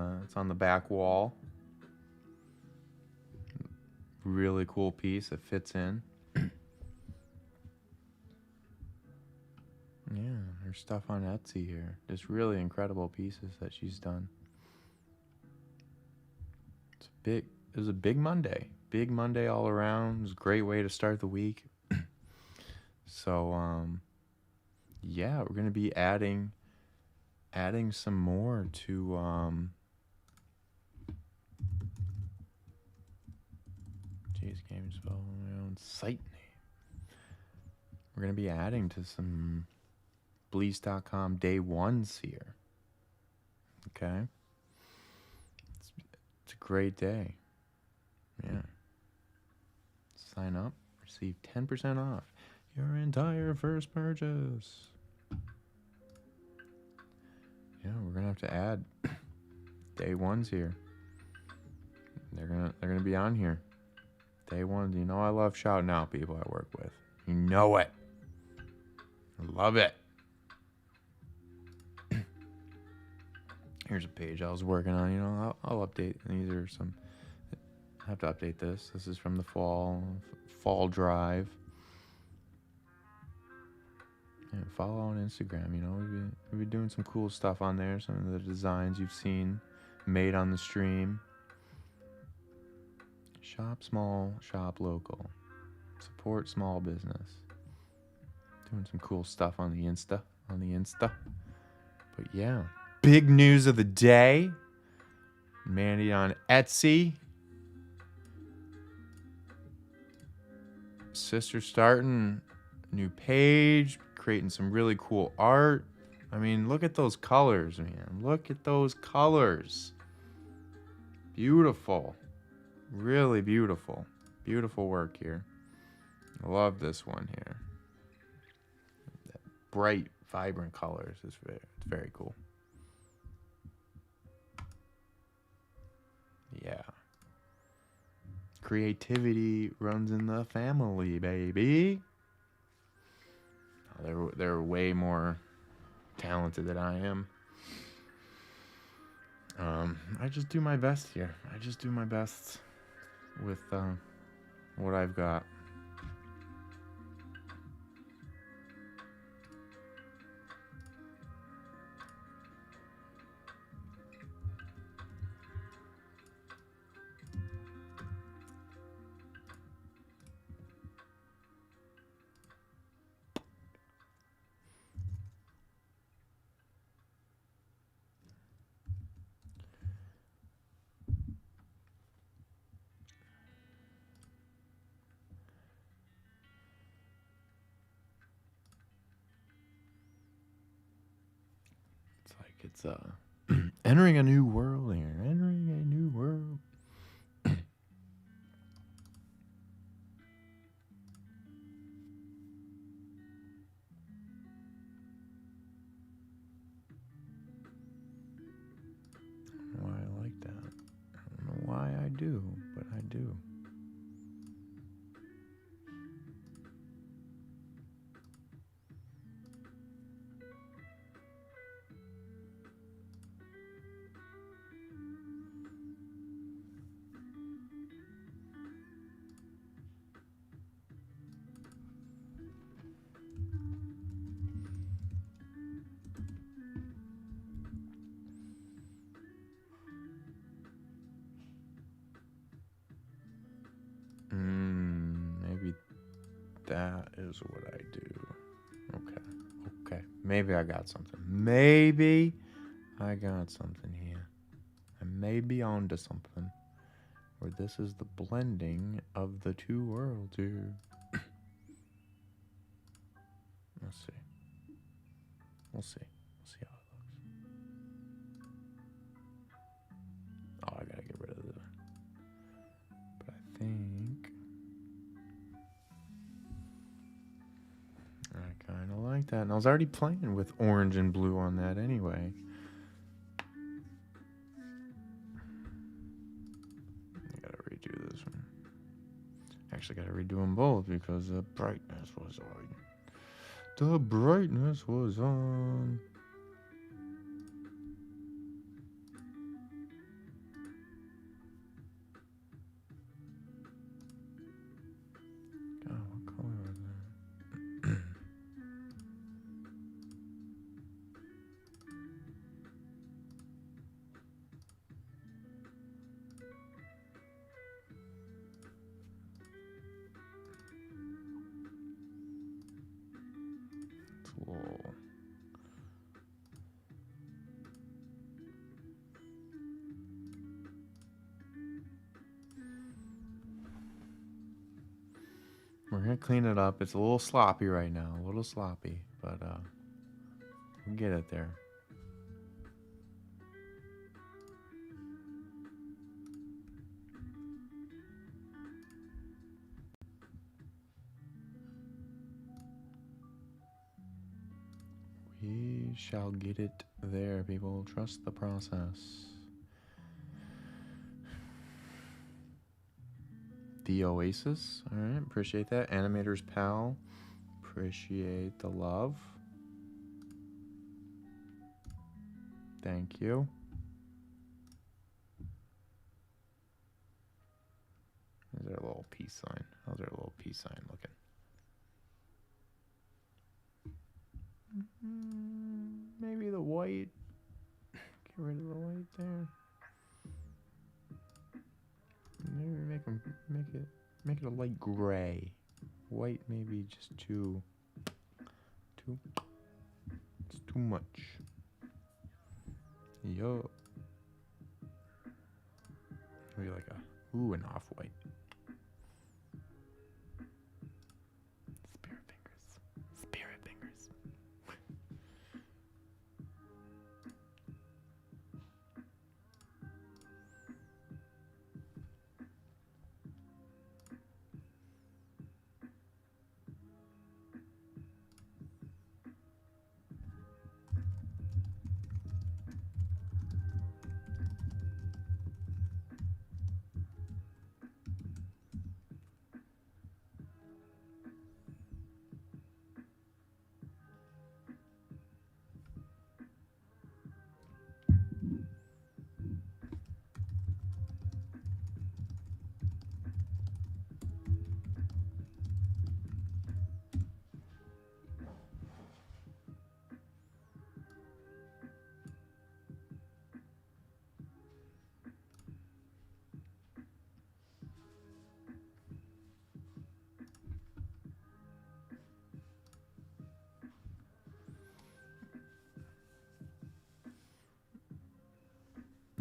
the back wall. Really cool piece. It fits in. Yeah, her stuff on Etsy here. Just really incredible pieces that she's done. It was a big Monday. Big Monday all around. It was a great way to start the week. So, yeah, we're going to be adding some more to, geez, can't even spell my own site name. We're going to be adding to some Bleace.com day ones here. Okay? It's a great day. Yeah. Sign up, receive 10% off your entire first purchase. Yeah, we're gonna have to add day ones here. They're gonna be on here. Day ones. You know I love shouting out people I work with. You know it. I love it. Here's a page I was working on. You know, I'll update. These are some. I have to update this. This is from the fall drive. Yeah, follow on Instagram. You know, we've been doing some cool stuff on there. Some of the designs you've seen made on the stream. Shop small, shop local. Support small business. Doing some cool stuff on the Insta. But yeah. Big news of the day. Mandy on Etsy. Sister starting a new page, creating some really cool art. I mean, look at those colors, man. Look at those colors. Beautiful. Really beautiful. Beautiful work here. I love this one here. That bright, vibrant colors. It's very cool. Yeah. Creativity runs in the family, baby. They're way more talented than I am. I just do my best here. I just do my best with what I've got. it's entering a new world here. Entering a new world. Why I like that. I don't know why I do, but I do. Maybe that is what I do. Okay. Maybe I got something. Maybe I got something here. I may be onto something. Where this is the blending of the two worlds here. Let's see. We'll see. We'll see how it looks. Oh, I gotta get rid of the... But I think... I kind of like that. And I was already playing with orange and blue on that anyway. I gotta redo this one. Actually, gotta redo them both because the brightness was on. The brightness was on. God, what color was that? Cool. We're gonna clean it up. It's a little sloppy right now, a little sloppy, but we'll get it there. We shall get it there, people. Trust the process. The Oasis. Alright, appreciate that. Animator's Pal. Appreciate the love. Thank you. There's our little peace sign. How's our little peace sign looking? Maybe the white. Get rid of the white there. Maybe make it a light gray. White maybe just too. It's too much. Yo. Maybe like an off-white. Spirit fingers.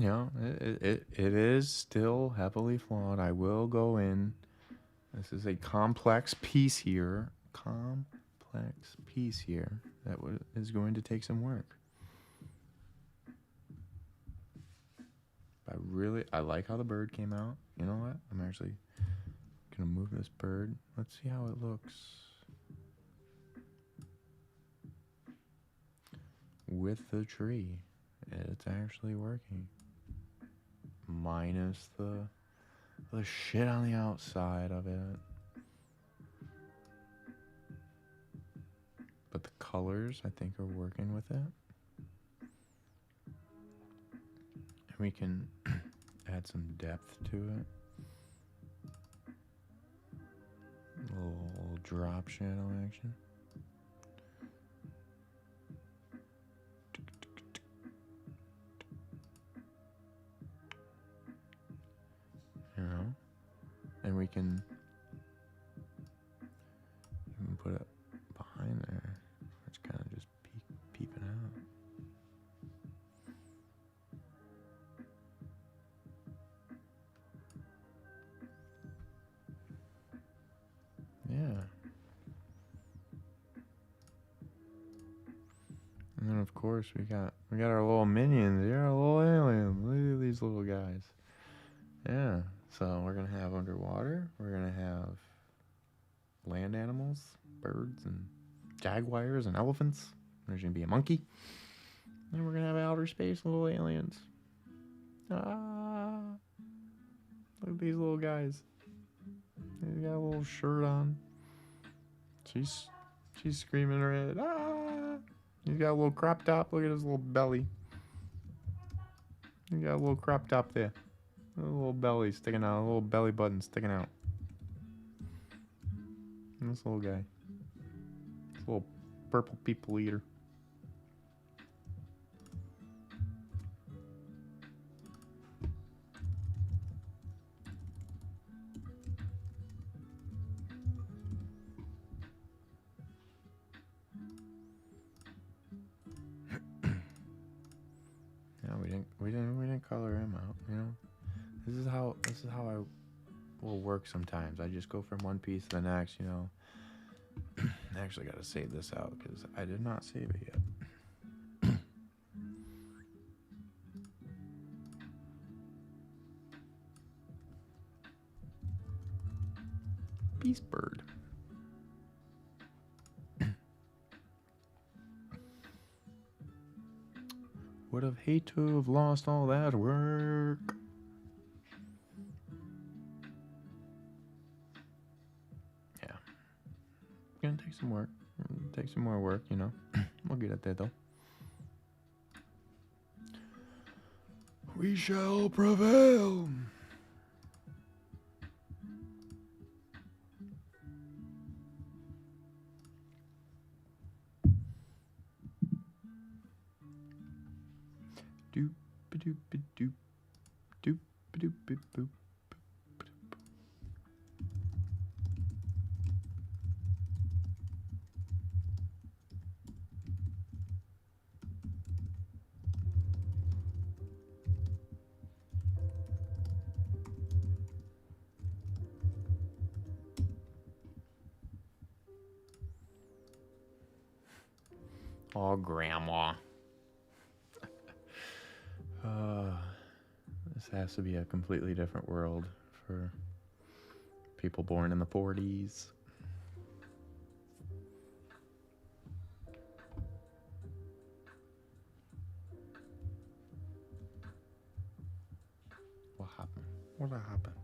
Yeah, it is still heavily flawed. I will go in. This is a complex piece here. Complex piece here that is going to take some work. I like how the bird came out. You know what? I'm actually gonna move this bird. Let's see how it looks with the tree. It's actually working. Minus the shit on the outside of it. But the colors, I think, are working with it. And we can add some depth to it. A little drop shadow action. You know? And we can put it behind there. It's kind of just peeping out. Yeah. And then of course we got our little minions here, our little aliens. Look at these little guys. Yeah. So we're gonna have underwater. We're gonna have land animals, birds and jaguars and elephants. There's gonna be a monkey. And we're gonna have outer space little aliens. Ah. Look at these little guys. He's got a little shirt on. She's screaming her head. Ah! He's got a little crop top. Look at his little belly. He got a little crop top there. A little belly sticking out. A little belly button sticking out. And this little guy. This little purple people eater. We didn't color him out, you know. This is how I will work sometimes. I just go from one piece to the next, you know. I actually got to save this out because I did not save it yet. Beast bird. Would have hate to have lost all that work. Yeah. Gonna take some work. Take some more work, you know. We'll get at that though. We shall prevail. Doop doop doop doop doop doop boop. Oh, grandma. This has to be a completely different world for people born in the 40s. What happened? What happened?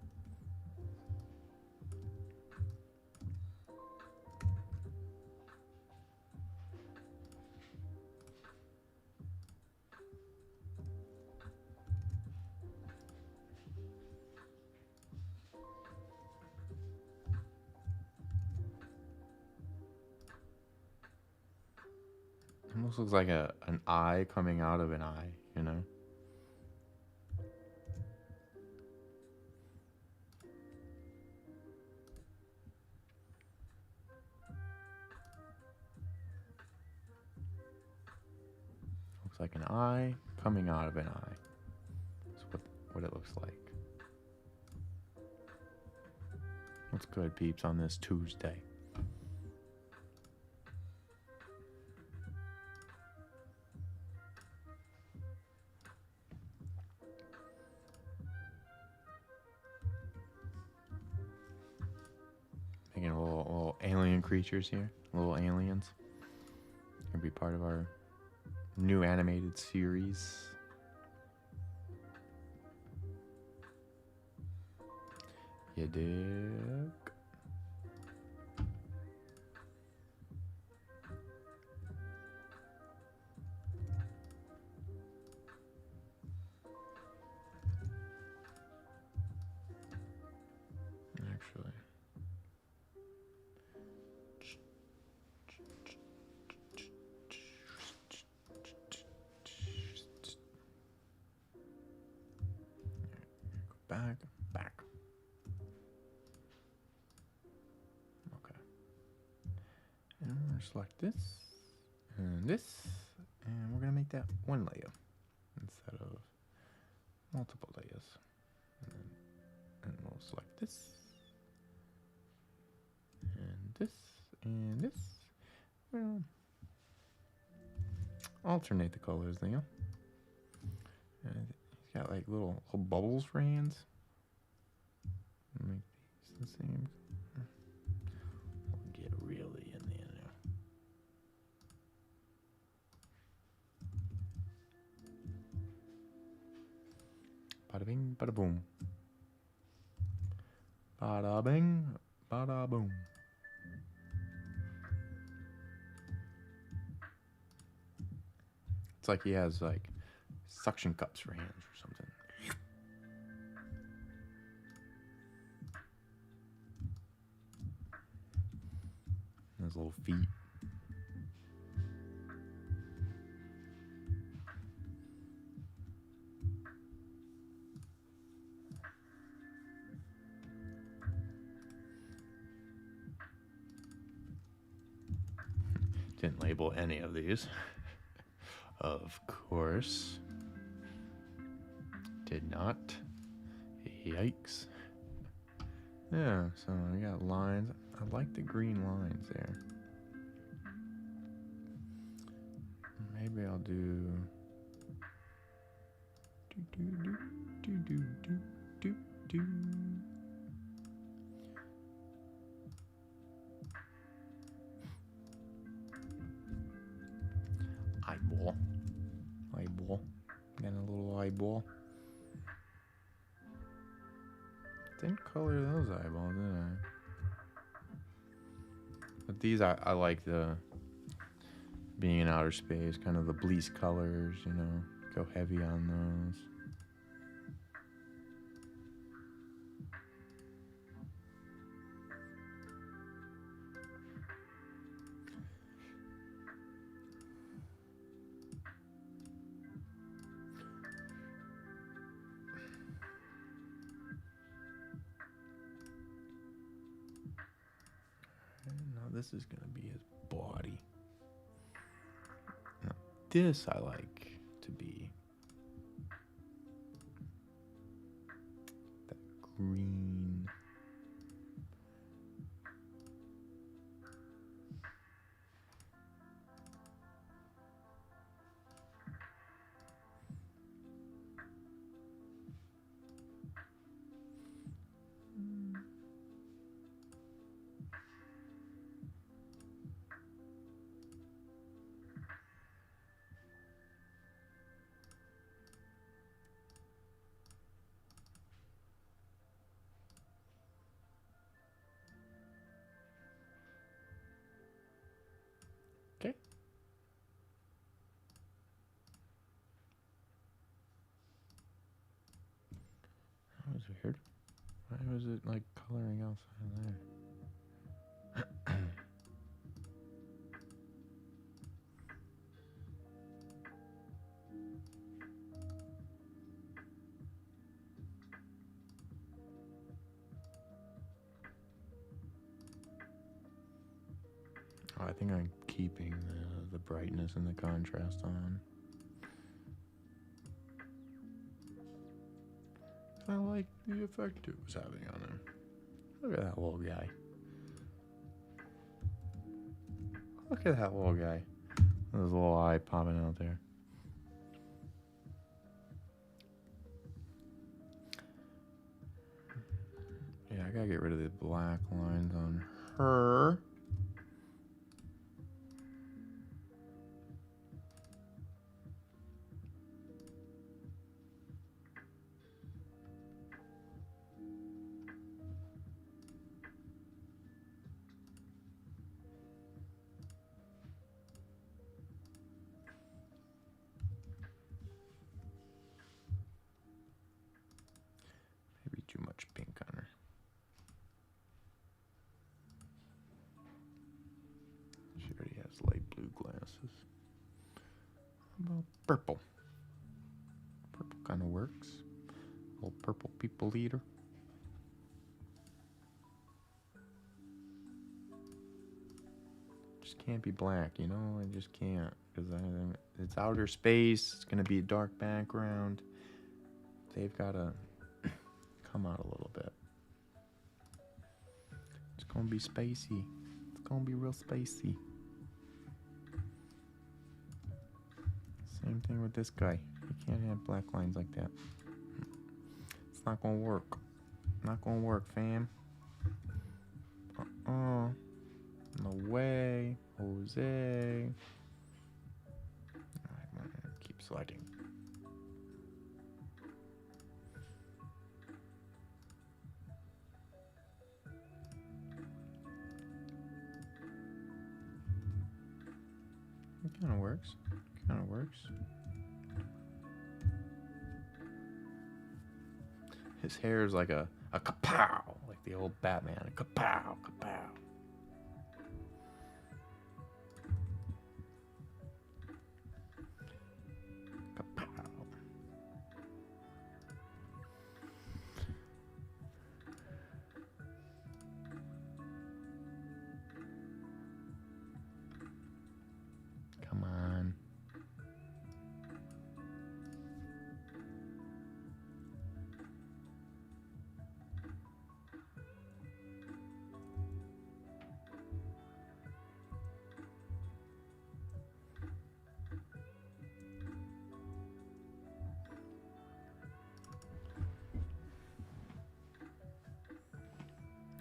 Almost looks like an eye coming out of an eye, you know? Looks like an eye coming out of an eye. That's what it looks like. What's good, peeps, on this Tuesday? creatures here, little aliens. Gonna be part of our new animated series. You dig? Actually. Go back. Okay. And we're gonna select this and this, and we're gonna make that one layer instead of multiple layers. And we'll select this and this and this. Well, alternate the colors there. And he's got like little bubbles for hands. Make these the same. We'll get really in there now. Bada bing, bada boom. Bada bing, bada boom. It's like he has like suction cups for hands or something. And his little feet. Didn't label any of these. Of course. Did not. Yikes. Yeah, so we got lines. I like the green lines there. Maybe I'll do do. Eyeball. Got a little eyeball. Didn't color those eyeballs, did I? But these, I like the being in outer space, kind of the Bleace colors, you know, go heavy on those. This is going to be his body. Now, this I like to be that green. Okay. That was weird. Why was it like coloring outside there? Oh, I think I'm keeping the brightness and the contrast on. I like the effect it was having on him. Look at that little guy. Look at that little guy. With his little eye popping out there. Yeah, I gotta get rid of the black lines on her. much pink on her. She already has light blue glasses. How about purple? Purple kind of works. Little purple people eater. Just can't be black, you know? I just can't. Because it's outer space. It's going to be a dark background. They've got to come out a little bit. It's going to be spacey. It's going to be real spacey. Same thing with this guy. You can't have black lines like that. It's not going to work. Not going to work, fam. No way. Jose. I'm going to keep sliding. It kind of works. Kind of works. His hair is like a kapow, like the old Batman. A kapow, kapow. Kapow. Come on.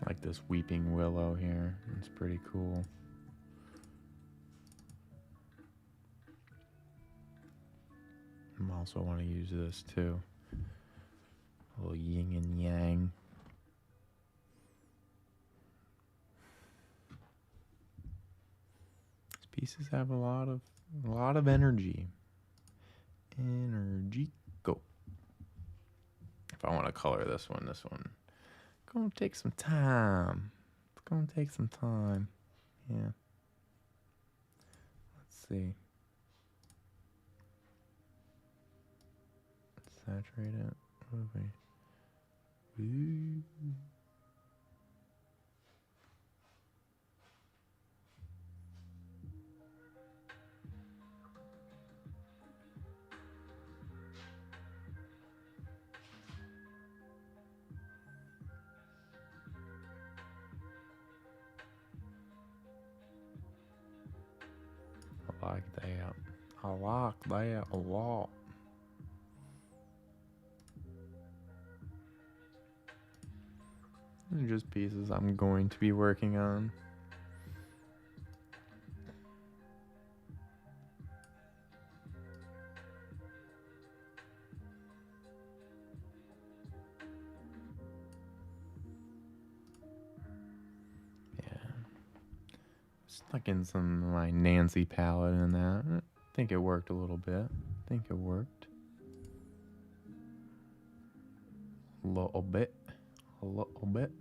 Like this weeping willow here. It's pretty cool. I also want to use this too. A little yin and yang. These pieces have a lot of energy. Energy. Go. If I want to color this one gonna take some time. It's gonna take some time. Yeah. Let's see. Saturate it. What have we? Ooh. I like that. I like that a lot. These are just pieces I'm going to be working on. Stuck in some of my Nancy palette in that. I think it worked a little bit. I think it worked. A little bit. A little bit.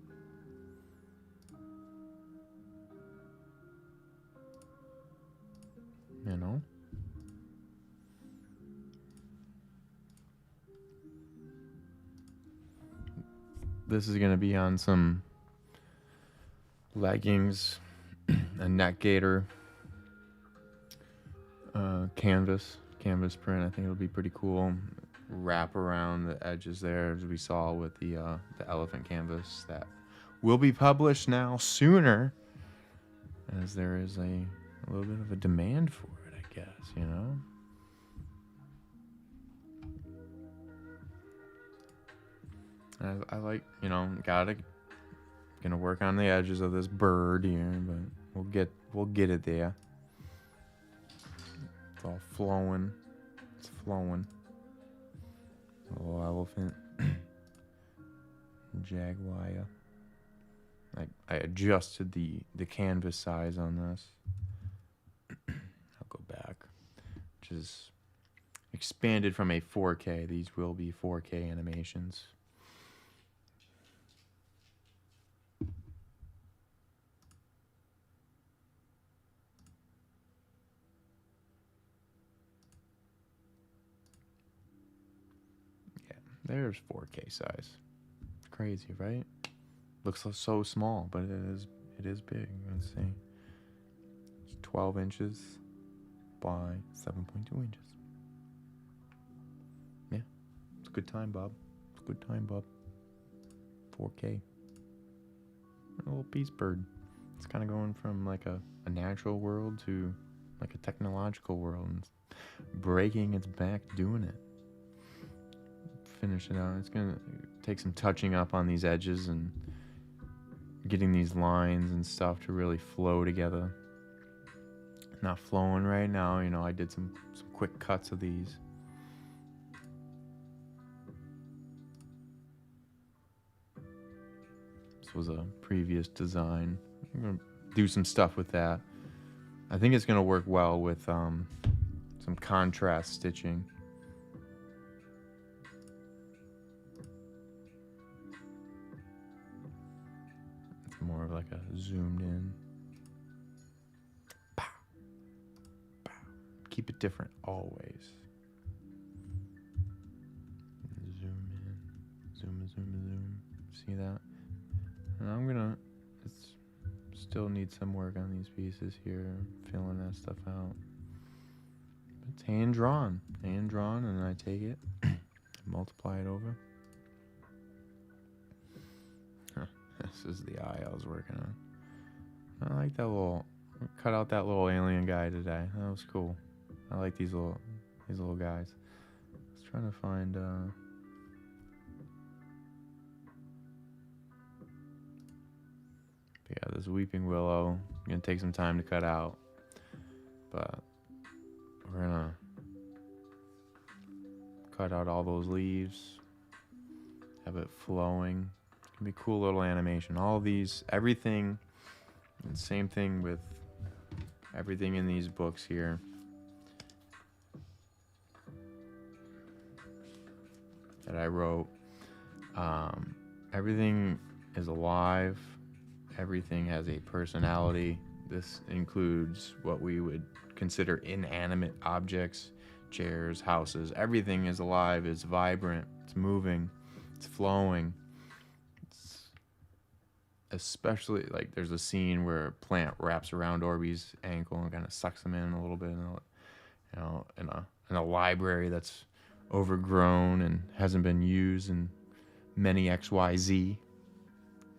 You know? This is going to be on some leggings, a neck gaiter, canvas print. I think it'll be pretty cool. Wrap around the edges there, as we saw with the elephant canvas that will be published now sooner, as there is a little bit of a demand for it, I guess, you know? I like, you know, gonna work on the edges of this bird here, but we'll get it there. It's all flowing. It's flowing. Little elephant. Jaguar. I adjusted the canvas size on this. I'll go back. Which is expanded from a 4K. These will be 4K animations. There's 4K size. Crazy, right? Looks so small, but it is big. Let's see. It's 12 inches by 7.2 inches. Yeah, it's a good time, Bob. It's a good time, Bob. 4K. A little peace bird. It's kind of going from like a natural world to like a technological world, and breaking its back doing it. Finish it out. It's gonna take some touching up on these edges and getting these lines and stuff to really flow together. Not flowing right now, you know. I did some quick cuts of these. This was a previous design. I'm gonna do some stuff with that. I think it's gonna work well with some contrast stitching. It's more of like a zoomed in. Pow. Pow. Keep it different always. Zoom in. Zoom, zoom, zoom. See that? And I'm gonna, still need some work on these pieces here, filling that stuff out. It's hand drawn, and then I take it, multiply it over. This is the eye I was working on. I like that little, cut out that little alien guy today. That was cool. I like these little guys. I was trying to find, yeah, this weeping willow, gonna take some time to cut out, but we're gonna cut out all those leaves, have it flowing. It's gonna be a cool little animation. All these, everything, and same thing with everything in these books here. That I wrote. Everything is alive. Everything has a personality. This includes what we would consider inanimate objects, chairs, houses. Everything is alive, it's vibrant, it's moving, it's flowing. It's especially, like, there's a scene where a plant wraps around Orby's ankle and kind of sucks him in a little bit, you know, in a library that's overgrown and hasn't been used in many XYZ,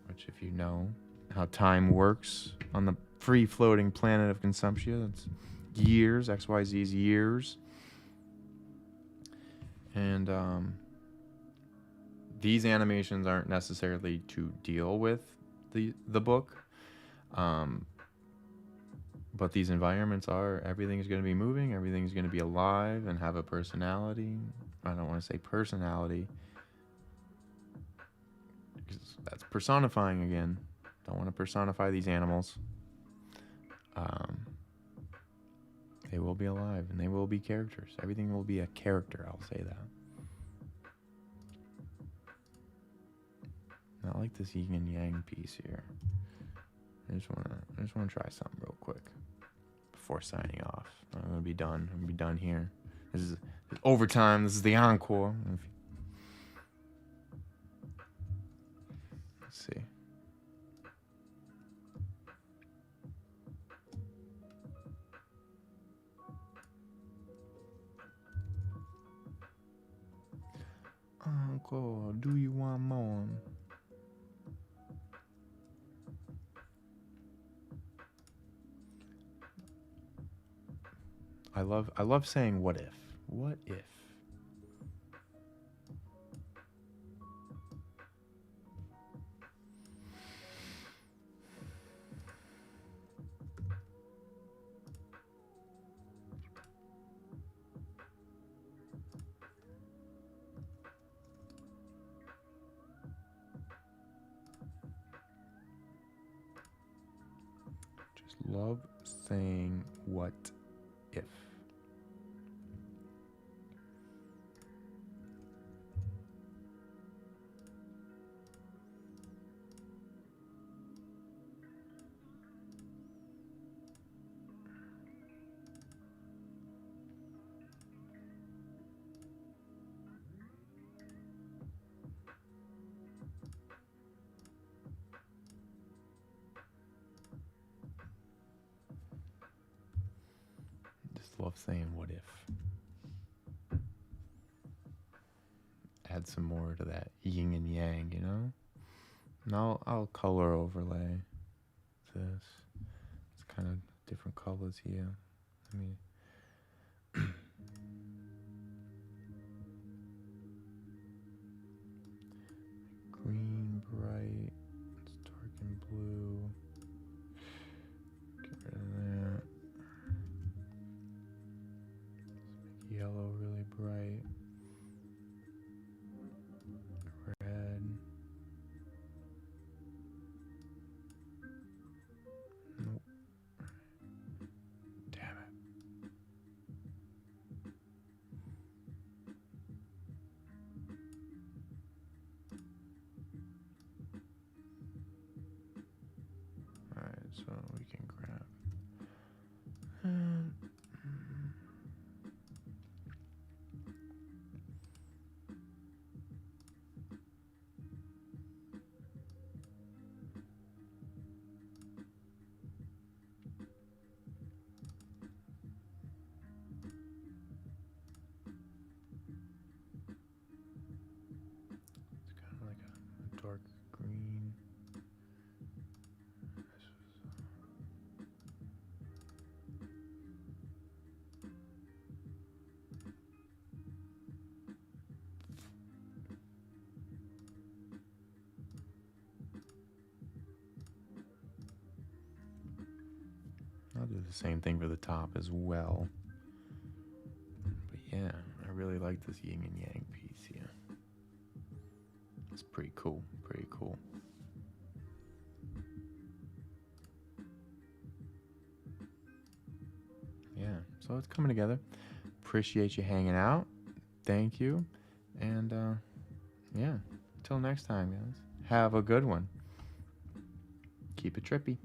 which, if you know how time works on the free-floating planet of Consumptia, that's years, XYZ's years. And these animations aren't necessarily to deal with the book, but these environments are. Everything's going to be moving, everything's going to be alive and have a personality. I don't want to say personality, because that's personifying again. Don't want to personify these animals. They will be alive and they will be characters. Everything will be a character, I'll say that. I like this yin and yang piece here. I just wanna try something real quick before signing off. I'm gonna be done. I'm gonna be done here. This is overtime. This is the encore. Let's see. Encore, do you want more? I love saying what if. What if? Just love saying what if. love saying what if. Add some more to that yin and yang, you know? Now I'll color overlay this. It's kind of different colors here. Let me green, bright, it's dark and blue. Get rid of that. Let's make yellow really bright. Red. Nope. Damn it. Alright, so we can grab. It's kind of like a dark green. I'll do the same thing for the top as well. But yeah, I really like this yin and yang piece here. It's pretty cool, pretty cool. Yeah, so it's coming together. Appreciate you hanging out. Thank you. And yeah, till next time, guys. Have a good one. Keep it trippy.